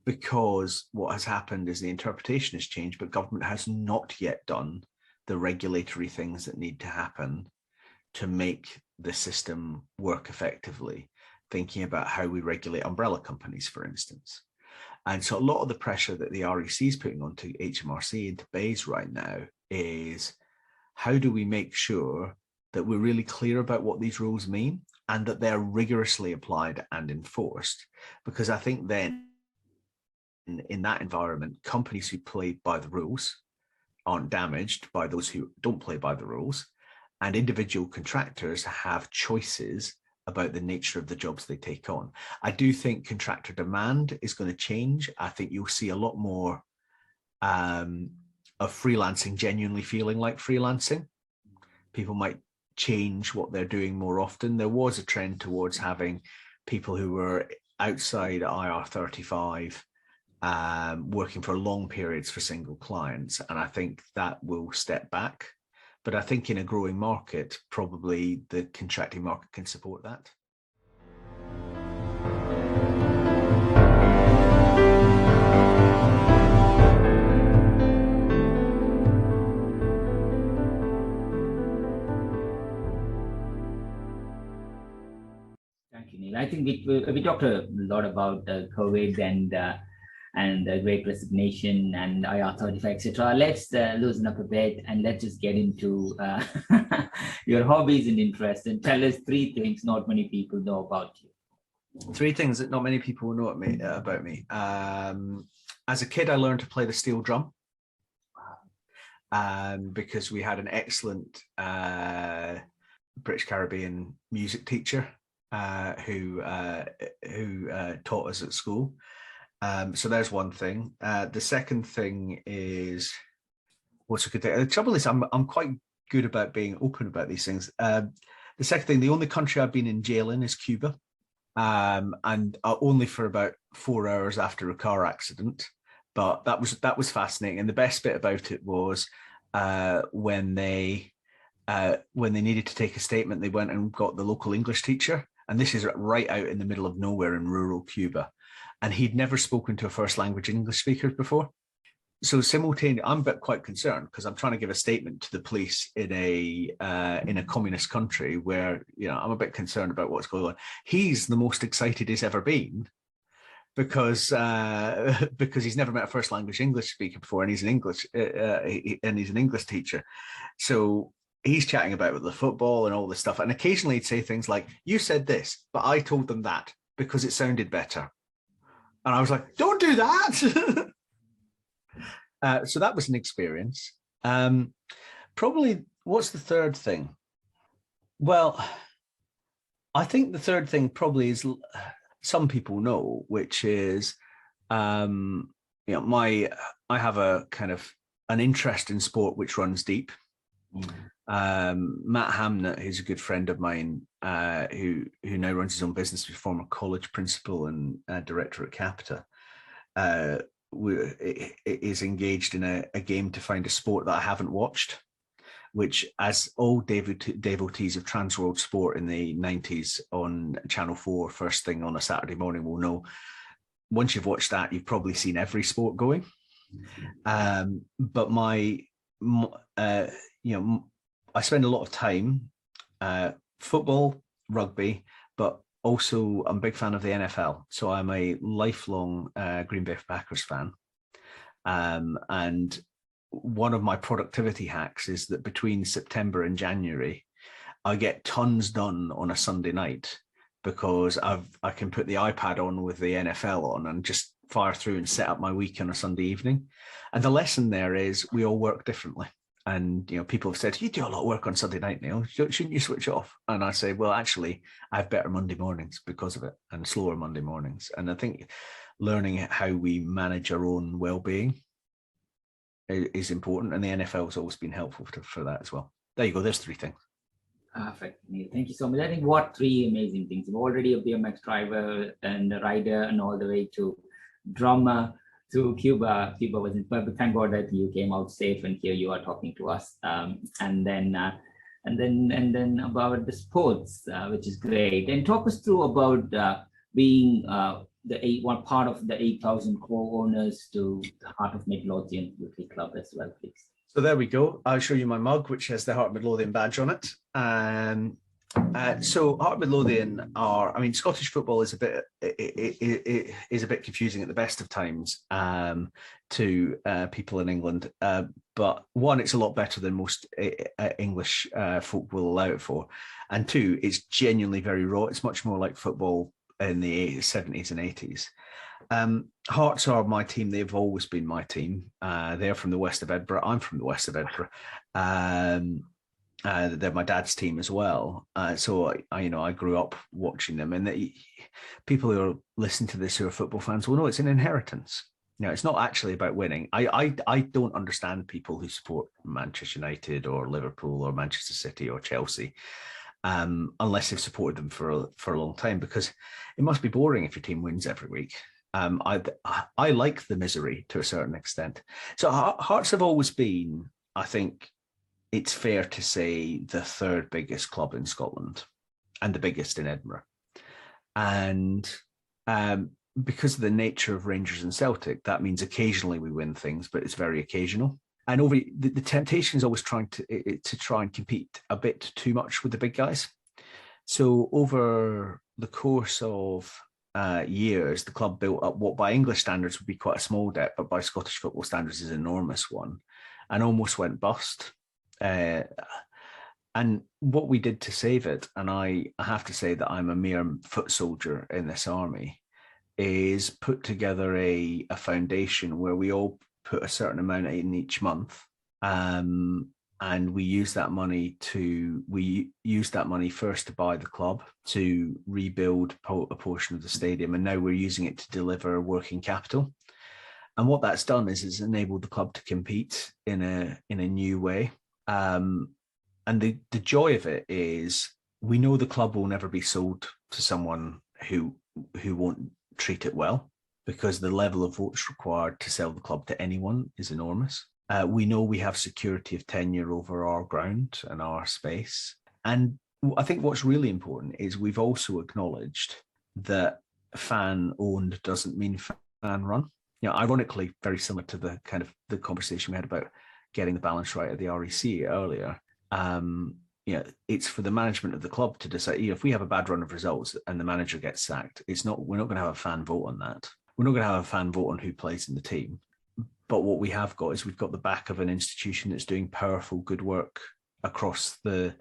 because what has happened is the interpretation has changed, but government has not yet done the regulatory things that need to happen to make the system work effectively, thinking about how we regulate umbrella companies, for instance. And so a lot of the pressure that the REC is putting onto HMRC and to BEIS right now is, how do we make sure that we're really clear about what these rules mean and that they're rigorously applied and enforced? Because I think then in that environment, companies who play by the rules aren't damaged by those who don't play by the rules, and individual contractors have choices about the nature of the jobs they take on. I do think contractor demand is going to change. I think you'll see a lot more of freelancing genuinely feeling like freelancing. People might change what they're doing more often. There was a trend towards having people who were outside IR35 working for long periods for single clients, and I think that will step back. But I think in a growing market, probably the contracting market can support that. Thank you, Neil. I think we talked a lot about COVID and the Great Resignation and IR35, etc. Let's loosen up a bit and let's just get into your hobbies and interests, and tell us 3 things not many people know about you. 3 things that not many people know about me. As a kid, I learned to play the steel drum because we had an excellent British Caribbean music teacher who taught us at school. So there's one thing. The second thing is, what's a good thing? The trouble is I'm quite good about being open about these things. The second thing, the only country I've been in jail in is Cuba, and only for about 4 hours after a car accident. But that was fascinating. And the best bit about it was when they needed to take a statement, they went and got the local English teacher. And this is right out in the middle of nowhere in rural Cuba. And he'd never spoken to a first language English speaker before. So simultaneously, I'm quite concerned because I'm trying to give a statement to the police in a communist country where, I'm a bit concerned about what's going on. He's the most excited he's ever been because he's never met a first language English speaker before, and he's an English teacher. So he's chatting about the football and all this stuff. And occasionally he'd say things like, "You said this, but I told them that because it sounded better." And I was like, "Don't do that." So that was an experience. Probably, what's the third thing? Well, I think the third thing probably is some people know, which is, I have a kind of an interest in sport which runs deep. Matt Hamnett, who's a good friend of mine, who now runs his own business, was former college principal and director at Capita, is engaged in a game to find a sport that I haven't watched, which, as all devotees of Trans World Sport in the 90s on Channel 4 first thing on a Saturday morning will know, once you've watched that, you've probably seen every sport going. But I spend a lot of time football, rugby, but also I'm a big fan of the NFL. So I'm a lifelong Green Bay Packers fan. And one of my productivity hacks is that between September and January, I get tons done on a Sunday night because I can put the iPad on with the NFL on and just fire through and set up my week on a Sunday evening. And the lesson there is we all work differently. And, people have said, you do a lot of work on Sunday night, Neil. Shouldn't you switch off? And I say, well, actually, I have better Monday mornings because of it, and slower Monday mornings. And I think learning how we manage our own well-being is important. And the NFL has always been helpful for that as well. There you go. There's 3 things. Perfect, Neil. Thank you so much. I think what 3 amazing things. I'm already a BMX driver and a rider, and all the way to drummer, to Cuba. Cuba wasn't, but thank God that you came out safe, and here you are talking to us. And then about the sports, which is great. And talk us through about being one part of the 8,000 co-owners to the Heart of Midlothian Rugby Club as well, please. So there we go. I'll show you my mug, which has the Heart of Midlothian badge on it. So Heart of Midlothian Scottish football is a bit confusing at the best of times to people in England. But 1, it's a lot better than most English folk will allow it for. And 2, it's genuinely very raw. It's much more like football in the 70s and 80s. Hearts are my team. They've always been my team. They're from the west of Edinburgh. I'm from the west of Edinburgh. They're my dad's team as well. So I grew up watching them, and people who are listening to this who are football fans will know it's an inheritance. It's not actually about winning. I don't understand people who support Manchester United or Liverpool or Manchester City or Chelsea, unless they've supported them for a long time, because it must be boring if your team wins every week. I like the misery to a certain extent. So Hearts have always been, I think it's fair to say, the 3rd biggest club in Scotland and the biggest in Edinburgh. And because of the nature of Rangers and Celtic, that means occasionally we win things, but it's very occasional. And the temptation is always trying to try and compete a bit too much with the big guys. So over the course of years, the club built up what by English standards would be quite a small debt, but by Scottish football standards is an enormous one, and almost went bust. And what we did to save it, and I have to say that I'm a mere foot soldier in this army, is put together a foundation where we all put a certain amount in each month. And we use that money first to buy the club, to rebuild a portion of the stadium, and now we're using it to deliver working capital. And what that's done is it's enabled the club to compete in a new way. And the joy of it is we know the club will never be sold to someone who won't treat it well, because the level of votes required to sell the club to anyone is enormous. We know we have security of tenure over our ground and our space. And I think what's really important is we've also acknowledged that fan-owned doesn't mean fan-run. Ironically, very similar to the kind of the conversation we had about getting the balance right at the REC earlier. It's for the management of the club to decide, if we have a bad run of results and the manager gets sacked, we're not going to have a fan vote on that. We're not going to have a fan vote on who plays in the team. But what we have got is we've got the back of an institution that's doing powerful, good work across the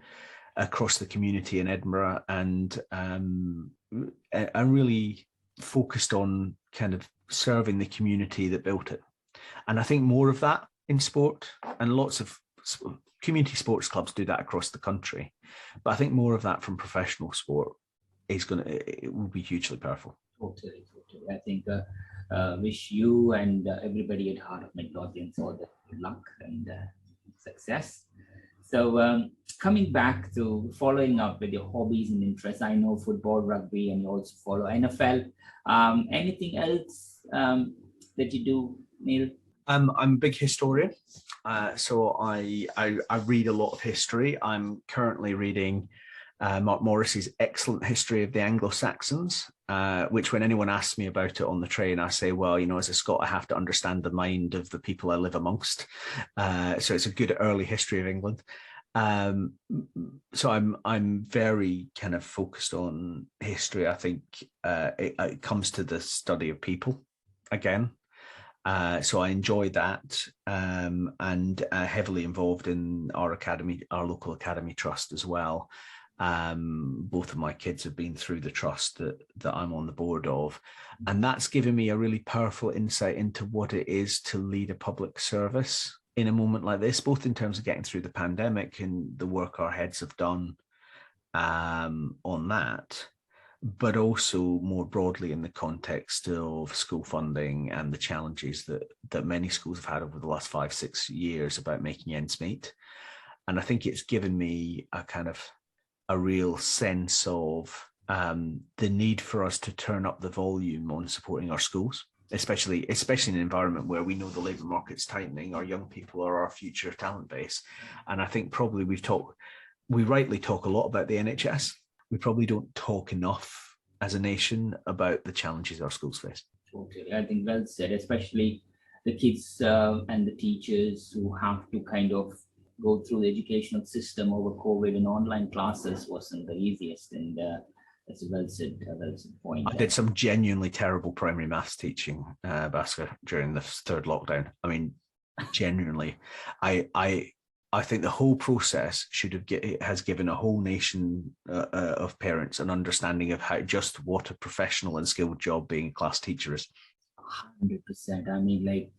community in Edinburgh, and really focused on kind of serving the community that built it. And I think more of that in sport, and lots of community sports clubs do that across the country. But I think more of that from professional sport it will be hugely powerful. Totally. I think wish you and everybody at Heart of Midlothian all the good luck and success. So coming back to following up with your hobbies and interests, I know football, rugby, and you also follow NFL. Anything else that you do, Neil? I'm a big historian, so I read a lot of history. I'm currently reading Mark Morrissey's excellent history of the Anglo-Saxons, which when anyone asks me about it on the train, I say, well, as a Scot, I have to understand the mind of the people I live amongst. So it's a good early history of England. So I'm very kind of focused on history. I think it comes to the study of people again. So I enjoy that, and heavily involved in our local academy trust as well. Both of my kids have been through the trust that I'm on the board of. And that's given me a really powerful insight into what it is to lead a public service in a moment like this, both in terms of getting through the pandemic and the work our heads have done on that, but also more broadly in the context of school funding and the challenges that many schools have had over the last 5-6 years about making ends meet. And I think it's given me a real sense of the need for us to turn up the volume on supporting our schools, especially in an environment where we know the labour market's tightening. Our young people are our future talent base. And I think probably we rightly talk a lot about the NHS. We probably don't talk enough as a nation about the challenges our schools face. Totally. I think well said, especially the kids and the teachers who have to kind of go through the educational system over COVID, and online classes wasn't the easiest. And that's a well said point. I did some genuinely terrible primary maths teaching, Baachu, during the third lockdown. I mean, genuinely, I think the whole process has given a whole nation of parents an understanding of what a professional and skilled job being a class teacher is. 100%. I mean,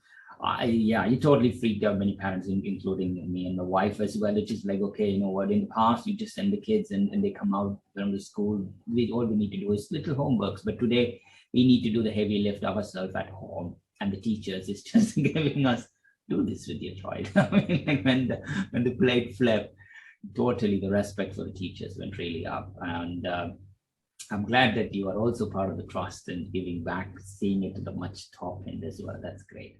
you totally freaked out many parents, including me and my wife as well. It's just like, okay, you know what, in the past, you just send the kids and they come out from the school. All we need to do is little homeworks. But today, we need to do the heavy lift ourselves at home. And the teachers is just giving us, do this with your child. I mean, like when the plate flipped, totally the respect for the teachers went really up. And I'm glad that you are also part of the trust and giving back, seeing it to the much top end as well. That's great.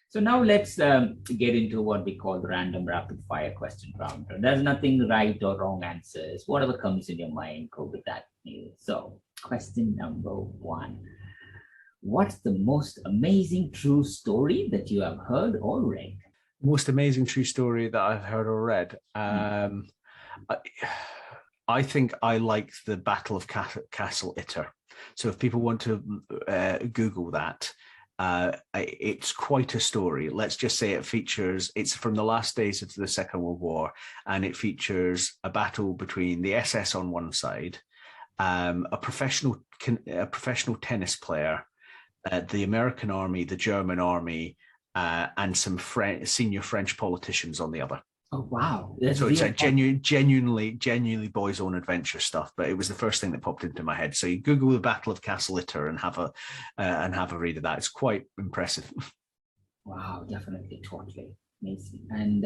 So now let's get into what we call the random rapid fire question round. There's nothing right or wrong answers. Whatever comes in your mind, go with that. So question number 1. What's the most amazing true story that you have heard or read? Most amazing true story that I've heard or read. I think I like the Battle of Castle Itter. So if people want to Google that, it's quite a story. Let's just say it's from the last days of the Second World War, and it features a battle between the SS on one side, a professional tennis player, the American army, the German army, and some senior French politicians on the other. Oh, wow. So it's a genuinely boys' own adventure stuff, but it was the first thing that popped into my head. So you Google the Battle of Castle Itter and have a read of that. It's quite impressive. Wow, definitely, totally amazing. And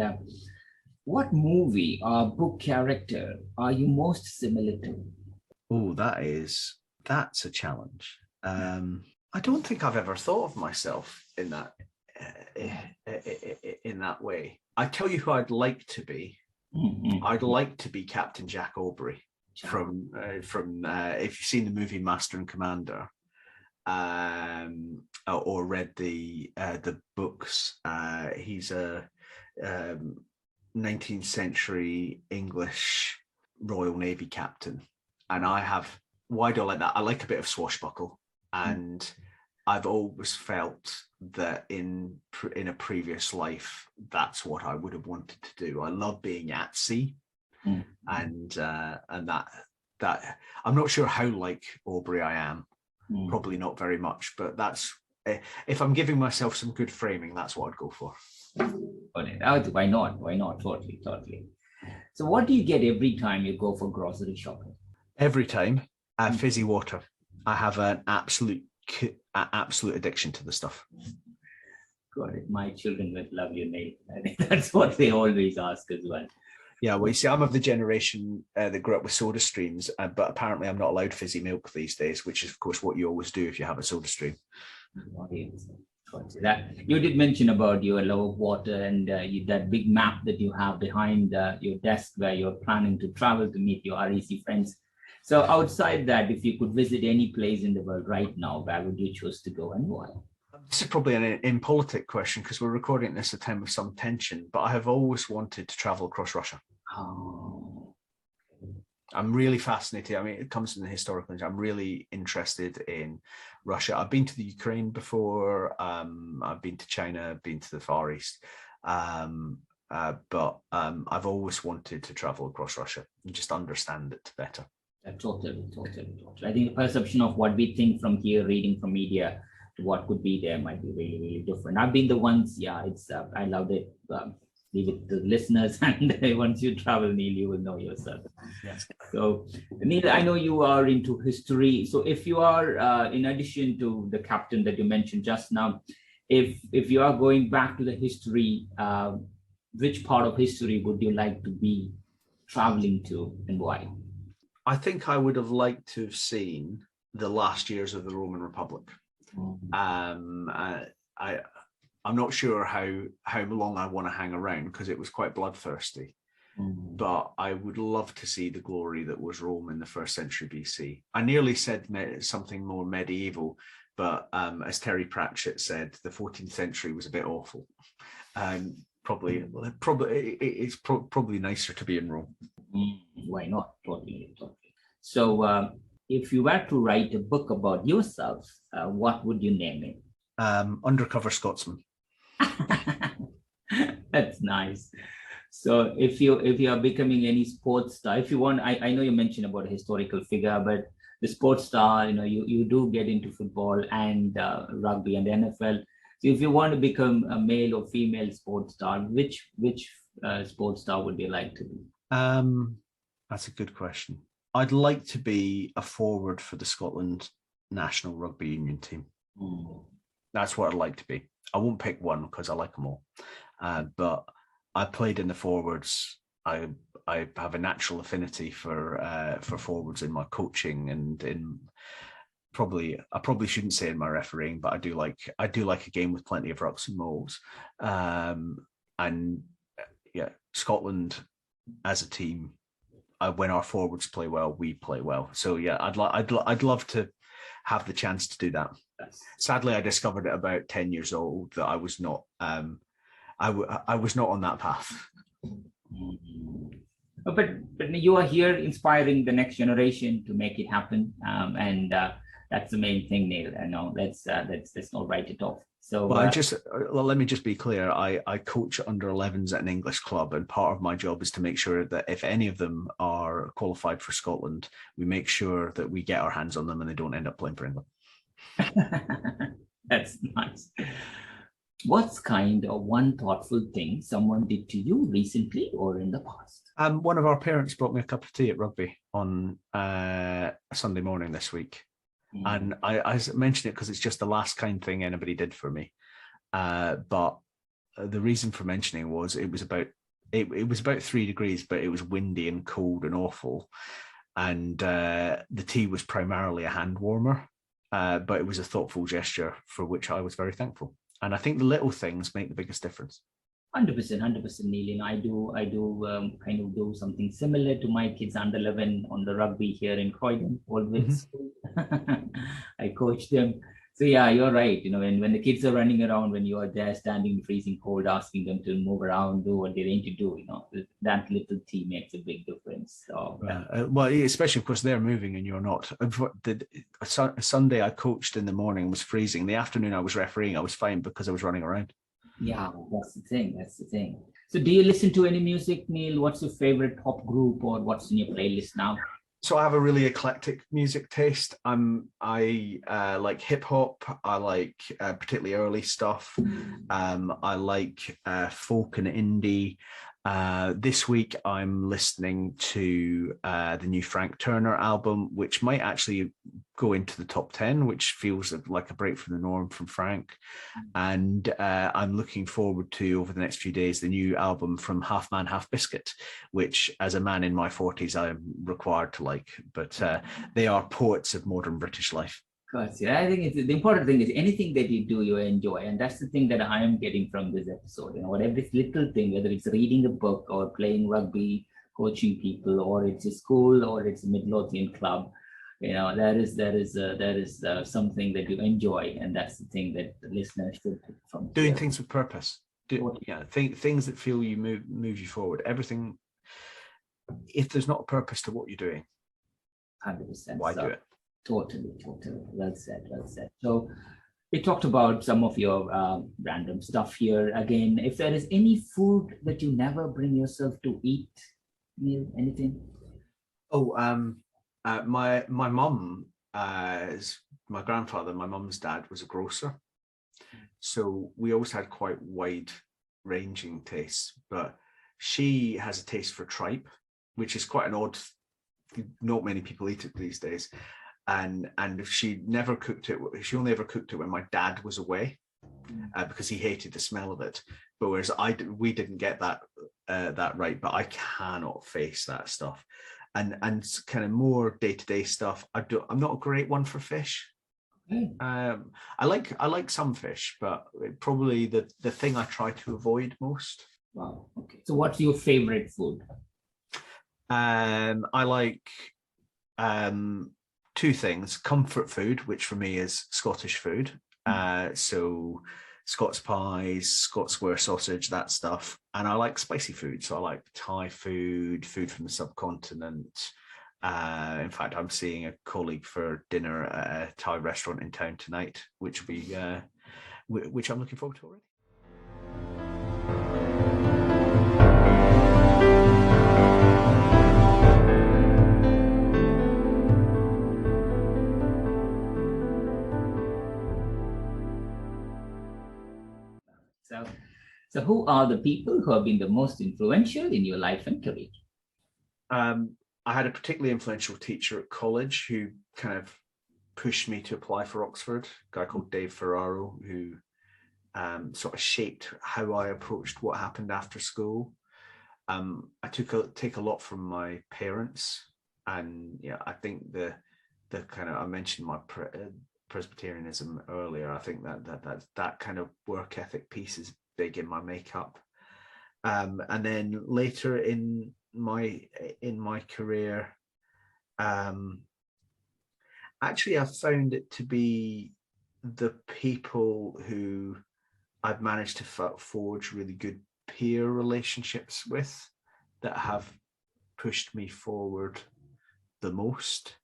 what movie or book character are you most similar to? Oh, that's a challenge. I don't think I've ever thought of myself in that way. I tell you who I'd like to be. Mm-hmm. I'd like to be Captain Jack Aubrey from if you've seen the movie Master and Commander, or read the books. He's a 19th century English Royal Navy captain, and why do I like that? I like a bit of swashbuckle, and I've always felt that in a previous life, that's what I would have wanted to do. I love being at sea, and that I'm not sure how like Aubrey I am. Probably not very much, but that's if I'm giving myself some good framing, that's what I'd go for. Why not? Why not? Totally. So, what do you get every time you go for grocery shopping? Every time, fizzy water. I have an absolute addiction to the stuff. Got it. My children would love your name. I think that's what they always ask as well. Yeah, well, you see, I'm of the generation that grew up with soda streams, but apparently I'm not allowed fizzy milk these days, which is, of course, what you always do if you have a soda stream. That you did mention about your love of water and that big map that you have behind your desk where you're planning to travel to meet your REC friends. So outside that, if you could visit any place in the world right now, where would you choose to go and why? This is probably an impolitic question because we're recording this at a time of some tension, but I have always wanted to travel across Russia. Oh. I'm really fascinated. I mean, it comes from the historical. I'm really interested in Russia. I've been to the Ukraine before. I've been to China, been to the Far East. But I've always wanted to travel across Russia and just understand it better. Totally. I think the perception of what we think from here, reading from media, to what could be there might be really, really different. I've been the ones, it's I loved it. Leave it to the listeners, and once you travel, Neil, you will know yourself. Yes. So, Neil, I know you are into history. So, if you are, in addition to the captain that you mentioned just now, if you are going back to the history, which part of history would you like to be traveling to, and why? I think I would have liked to have seen the last years of the Roman Republic. I'm not sure how long I want to hang around because it was quite bloodthirsty. But I would love to see the glory that was Rome in the 1st century BC. I nearly said something more medieval, but as Terry Pratchett said, the 14th century was a bit awful. Probably nicer to be in Rome. Why not? Totally. So, if you were to write a book about yourself, what would you name it? Undercover Scotsman. That's nice. So if you are becoming any sports star, if you want, I know you mentioned about a historical figure, but the sports star, you do get into football and rugby and the NFL. So if you want to become a male or female sports star, which sports star would you like to be? That's a good question. I'd like to be a forward for the Scotland national rugby union team. That's what I'd like to be. I won't pick one because I like them all. But I played in the forwards. I have a natural affinity for forwards in my coaching and in I probably shouldn't say in my refereeing, but I do like a game with plenty of rucks and mauls. And yeah, Scotland as a team, when our forwards play well, we play well. So yeah, I'd love to have the chance to do that. Sadly, I discovered at about 10 years old that I was not I was not on that path. But you are here inspiring the next generation to make it happen, and that's the main thing, Neil. I know let's not write it off. So let me just be clear. I coach under 11s at an English club, and part of my job is to make sure that if any of them are qualified for Scotland, we make sure that we get our hands on them and they don't end up playing for England. That's nice. What's kind of one thoughtful thing someone did to you recently or in the past? One of our parents brought me a cup of tea at rugby on a Sunday morning this week. And I mention it because it's just the last kind thing anybody did for me. But the reason for mentioning was it was about 3 degrees, but it was windy and cold and awful. And the tea was primarily a hand warmer, but it was a thoughtful gesture for which I was very thankful. And I think the little things make the biggest difference. 100%, Neil. I do kind of do something similar to my kids under 11 on the rugby here in Croydon. Always, I coach them. So yeah, you're right. When the kids are running around, when you are there standing in the freezing cold, asking them to move around, do what they're going to do, that little tea makes a big difference. So well, especially because they're moving and you're not. Sunday I coached in the morning, was freezing. The afternoon I was refereeing, I was fine because I was running around. Yeah, that's the thing. So do you listen to any music, Neil? What's your favorite pop group or what's in your playlist now? So I have a really eclectic music taste. I like hip hop. I like particularly early stuff. I like folk and indie. This week I'm listening to the new Frank Turner album, which might actually go into the top 10, which feels like a break from the norm from Frank. And I'm looking forward to, over the next few days, the new album from Half Man, Half Biscuit, which as a man in my 40s, I'm required to like. But they are poets of modern British life. Yeah, I think the important thing is anything that you do, you enjoy. And that's the thing that I am getting from this episode. Whatever this little thing, whether it's reading a book or playing rugby, coaching people, or it's a school or it's a Midlothian club, there is something that you enjoy. And that's the thing that the listeners should take from doing things with purpose. Things that feel you move you forward. Everything. if there's not a purpose to what you're doing, 100%. why do it? Totally. Well said. So we talked about some of your random stuff here. Again, if there is any food that you never bring yourself to eat, Neil, anything? Oh, my mum, my grandfather, my mum's dad was a grocer. So we always had quite wide ranging tastes, but she has a taste for tripe, which is quite an odd, not many people eat it these days. And she never cooked it. She only ever cooked it when my dad was away, because he hated the smell of it. But whereas we didn't get that right. But I cannot face that stuff. And kind of more day-to-day stuff. I'm not a great one for fish. Okay. I like some fish, but probably the thing I try to avoid most. Wow. Okay. So what's your favorite food? I like two things: comfort food, which for me is Scottish food. So Scots pies, Scots square sausage, that stuff. And I like spicy food. So I like Thai food from the subcontinent. In fact, I'm seeing a colleague for dinner at a Thai restaurant in town tonight, which will be which I'm looking forward to already. So who are the people who have been the most influential in your life and career? I had a particularly influential teacher at college who kind of pushed me to apply for Oxford, a guy called Dave Ferraro, who sort of shaped how I approached what happened after school. I take a lot from my parents, and I think the kind of, I mentioned my Presbyterianism earlier. I think that kind of work ethic piece is big in my makeup. And then later in my career, actually I found it to be the people who I've managed to forge really good peer relationships with that have pushed me forward the most.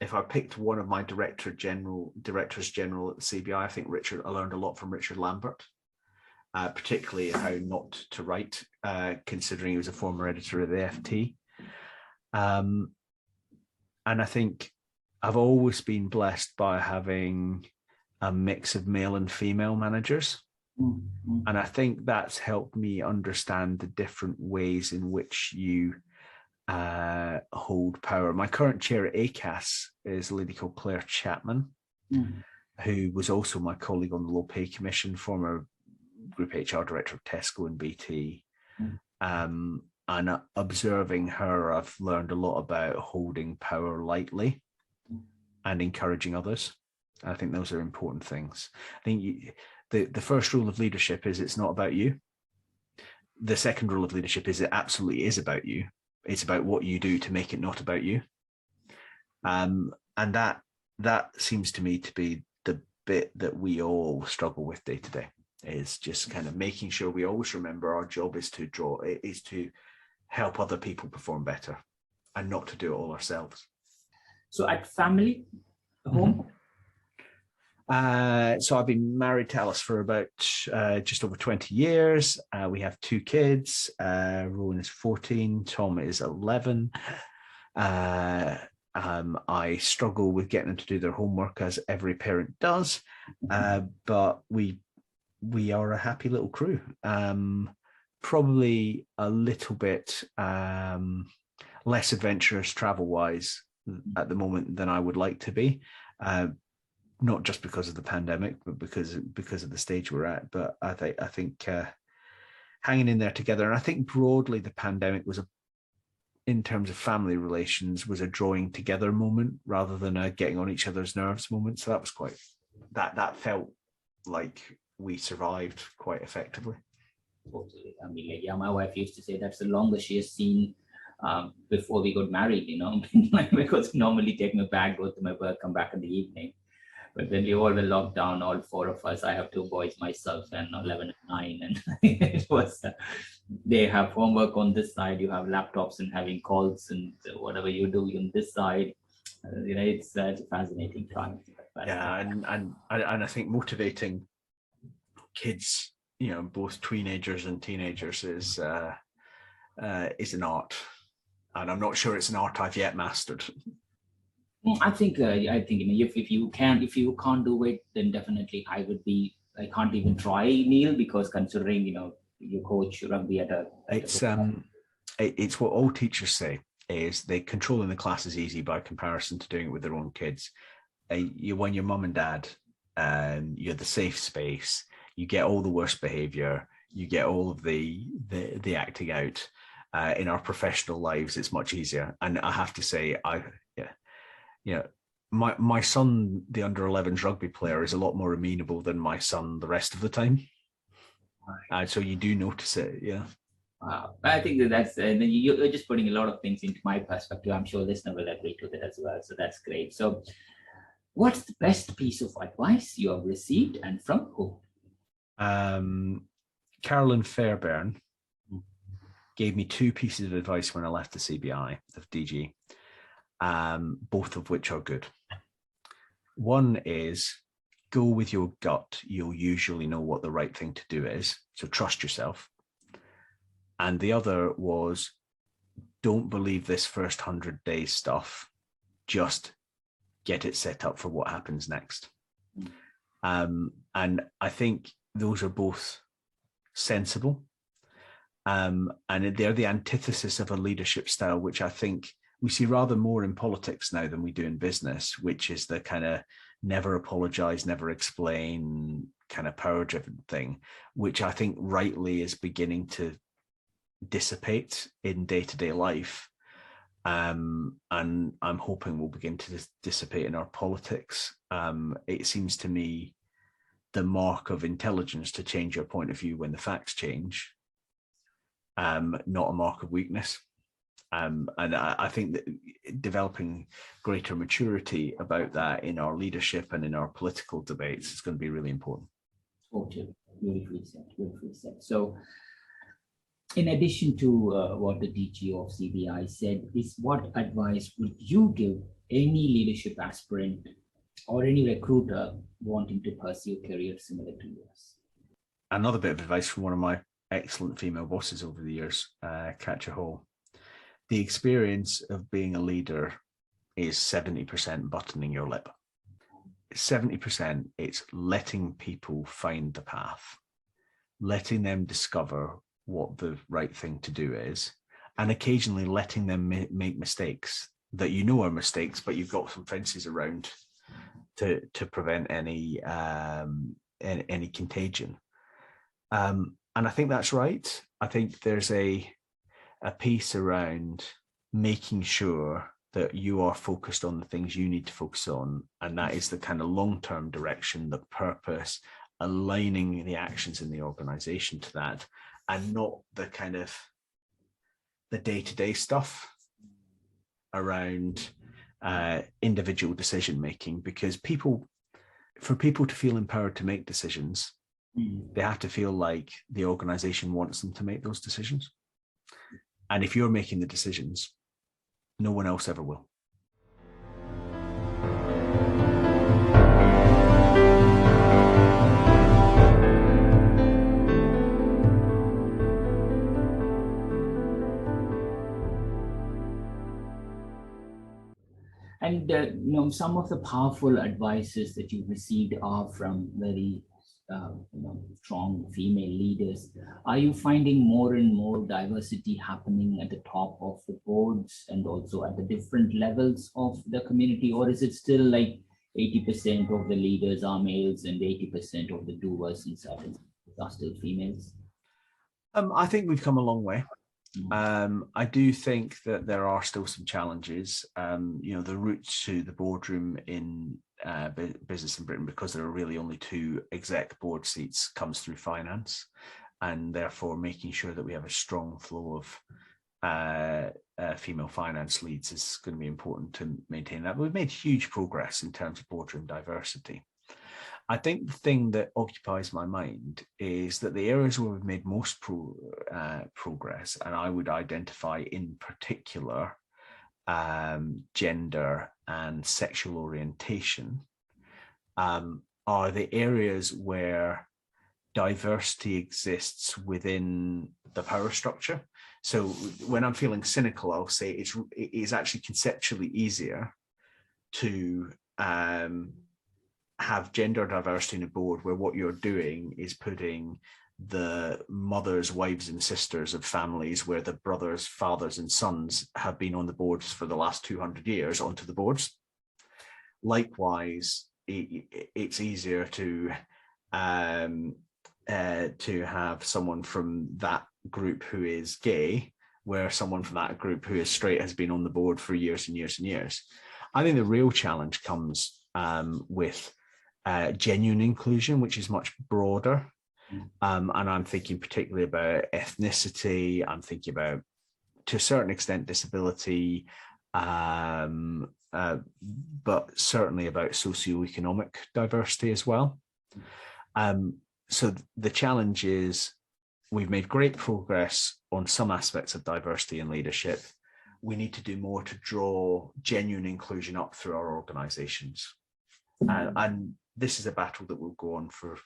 If I picked one of my directors general at the CBI, I think I learned a lot from Richard Lambert, particularly how not to write, considering he was a former editor of the FT. And I think I've always been blessed by having a mix of male and female managers. Mm-hmm. And I think that's helped me understand the different ways in which you hold power. My current chair at ACAS is a lady called Claire Chapman, who was also my colleague on the Low Pay Commission, former Group HR Director of Tesco and BT. And observing her, I've learned a lot about holding power lightly and encouraging others. I think those are important things. I think the first rule of leadership is it's not about you. The second rule of leadership is it absolutely is about you. It's about what you do to make it not about you. And that seems to me to be the bit that we all struggle with day to day, is just kind of making sure we always remember our job is to help other people perform better and not to do it all ourselves. So at family, home? So I've been married to Alice for about just over 20 years. We have two kids. Rowan is 14. Tom is 11. I struggle with getting them to do their homework, as every parent does. But we are a happy little crew. Probably a little bit less adventurous travel-wise at the moment than I would like to be. Not just because of the pandemic, but because of the stage we're at. But I think hanging in there together. And I think broadly the pandemic was in terms of family relations, was a drawing together moment rather than a getting on each other's nerves moment. So that was that felt like we survived quite effectively. Totally. I mean, my wife used to say that's the longest she has seen before we got married, because normally take my bag, go to my work, come back in the evening. But when we all were locked down, all four of us, I have two boys myself, and 11 and 9, and it was they have homework on this side, you have laptops and having calls and whatever you do on this side. It's a fascinating time. Yeah, and I think motivating kids, both teenagers and teenagers, is an art, and I'm not sure it's an art I've yet mastered. I think if you can't do it, then definitely I can't even try, Neil, because considering you coach rugby at a it's what all teachers say, is they controlling the class is easy by comparison to doing it with their own kids. When your mum and dad, you're the safe space, you get all the worst behavior, you get all of the acting out. In our professional lives, it's much easier. And I have to say, my son, the under 11s rugby player, is a lot more amenable than my son the rest of the time. So you do notice it, yeah. I think that's, and then you're just putting a lot of things into my perspective. I'm sure listener will agree to that as well. So that's great. So what's the best piece of advice you have received and from who? Carolyn Fairbairn gave me 2 pieces of advice when I left the CBI of DG, both of which are good. One is, go with your gut. You'll usually know what the right thing to do is, so trust yourself. And the other was, don't believe this first 100 days stuff. Just get it set up for what happens next. And I think those are both sensible. And they're the antithesis of a leadership style, which I think we see rather more in politics now than we do in business, which is the kind of never apologize, never explain, kind of power-driven thing, which I think rightly is beginning to dissipate in day-to-day life. And I'm hoping will begin to dissipate in our politics. It seems to me the mark of intelligence to change your point of view when the facts change, not a mark of weakness. And I think that developing greater maturity about that in our leadership and in our political debates is going to be really important. Totally. Beautifully said. Beautifully said. So, in addition to what the DG of CBI said, what advice would you give any leadership aspirant or any recruiter wanting to pursue a career similar to yours? Another bit of advice from one of my excellent female bosses over the years, Katja Hall. The experience of being a leader is 70% buttoning your lip. 70%, it's letting people find the path, letting them discover what the right thing to do is, and occasionally letting them make mistakes that are mistakes, but you've got some fences around to prevent any contagion. And I think that's right. I think there's a piece around making sure that you are focused on the things you need to focus on, and that is the kind of long-term direction, the purpose, aligning the actions in the organization to that, and not the kind of the day-to-day stuff around individual decision making, because for people to feel empowered to make decisions, they have to feel like the organization wants them to make those decisions. And if you're making the decisions, no one else ever will. And some of the powerful advices that you've received are from very strong female leaders. Are you finding more and more diversity happening at the top of the boards and also at the different levels of the community, or is it still like 80% of the leaders are males and 80% of the doers and certain are still females? I think we've come a long way. I do think that there are still some challenges. The route to the boardroom in business in Britain, because there are really only 2 exec board seats, comes through finance, and therefore making sure that we have a strong flow of female finance leads is going to be important to maintain that. But we've made huge progress in terms of boardroom diversity. I think the thing that occupies my mind is that the areas where we've made most progress, and I would identify in particular gender and sexual orientation, are the areas where diversity exists within the power structure. So when I'm feeling cynical, I'll say it is actually conceptually easier to have gender diversity in a board where what you're doing is putting the mothers, wives and sisters of families where the brothers, fathers and sons have been on the boards for the last 200 years onto the boards. Likewise, it's easier to have someone from that group who is gay, where someone from that group who is straight has been on the board for years and years and years. I think the real challenge comes with genuine inclusion, which is much broader. And I'm thinking particularly about ethnicity. I'm thinking about, to a certain extent, disability, but certainly about socioeconomic diversity as well. So the challenge is we've made great progress on some aspects of diversity and leadership. We need to do more to draw genuine inclusion up through our organizations. And this is a battle that will go on for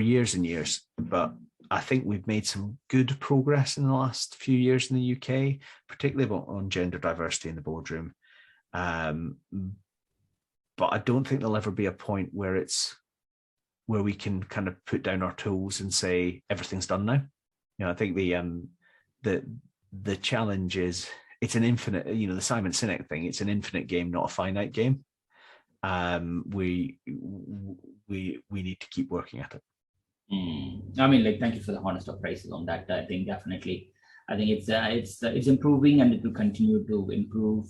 years and years. But I think we've made some good progress in the last few years in the UK, particularly on gender diversity in the boardroom. But I don't think there'll ever be a point where we can kind of put down our tools and say everything's done now. I think the challenge is it's an infinite, the Simon Sinek thing, it's an infinite game, not a finite game. We need to keep working at it. I mean, thank you for the honest appraisal on that. I think definitely, it's improving and it will continue to improve.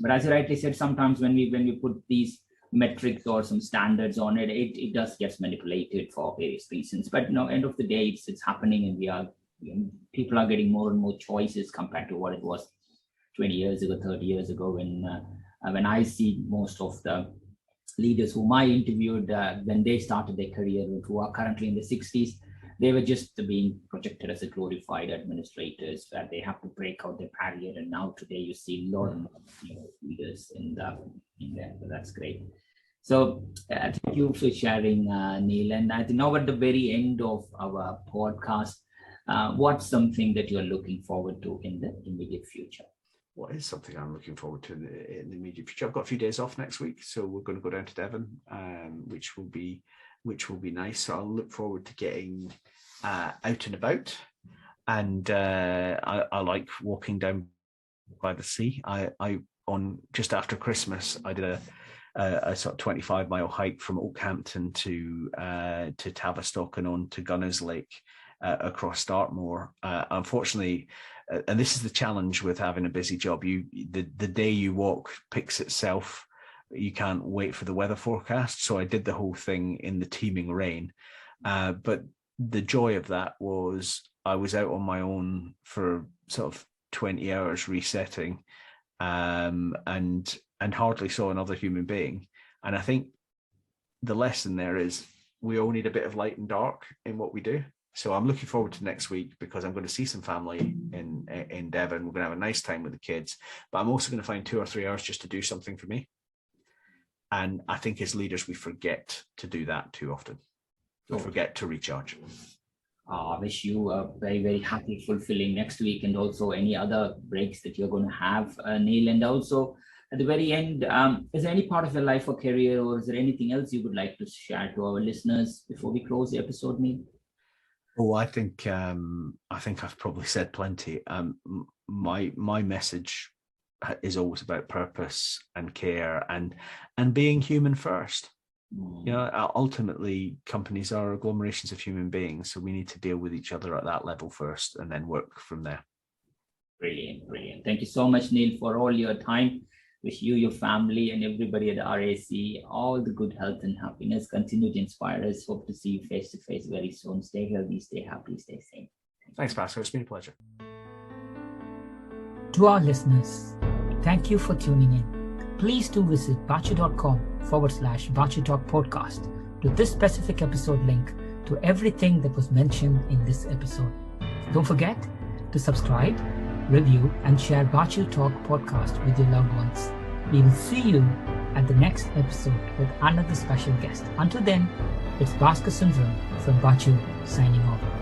But as you rightly said, sometimes when we put these metrics or some standards on it, it does get manipulated for various reasons. But end of the day, it's happening, and people are getting more and more choices compared to what it was 20 years ago, 30 years ago, when I see most of the leaders whom I interviewed when they started their career, who are currently in the 60s, they were just being projected as a glorified administrators where they have to break out their barrier. And now today you see a lot of leaders in there. So that's great. So thank you for sharing, Neil. And I think now at the very end of our podcast, what's something that you're looking forward to in the immediate future? What is something I'm looking forward to in the immediate future? I've got a few days off next week, so we're going to go down to Devon, which will be nice. So I'll look forward to getting out and about, and I like walking down by the sea. On just after Christmas, I did a sort of 25-mile hike from Oakhampton to Tavistock and on to Gunners Lake across Dartmoor. Unfortunately. And this is the challenge with having a busy job. The day you walk picks itself. You can't wait for the weather forecast. So I did the whole thing in the teeming rain. But the joy of that was I was out on my own for sort of 20 hours resetting, and hardly saw another human being. And I think the lesson there is we all need a bit of light and dark in what we do. So I'm looking forward to next week because I'm going to see some family in Devon. We're going to have a nice time with the kids, but I'm also going to find 2 or 3 hours just to do something for me. And I think as leaders, we forget to do that too often. We forget to recharge. I wish you a very, very happy, fulfilling next week, and also any other breaks that you're going to have, Neil. And also at the very end, is there any part of your life or career, or is there anything else you would like to share to our listeners before we close the episode, Neil? Oh, I think I've probably said plenty. My message is always about purpose and care and being human first. Ultimately, companies are agglomerations of human beings, so we need to deal with each other at that level first, and then work from there. Brilliant. Thank you so much, Neil, for all your time. Wish you, your family, and everybody at the RAC all the good health and happiness. Continue to inspire us. Hope to see you face to face very soon. Stay healthy, stay happy, stay safe. Thanks, Baachu. It's been a pleasure. To our listeners, thank you for tuning in. Please do visit baachu.com/Baachu Talk Podcast to this specific episode link to everything that was mentioned in this episode. Don't forget to subscribe, review, and share Baachu Talk podcast with your loved ones. We will see you at the next episode with another special guest. Until then, it's Bhaskar Sundram from Baachu signing off.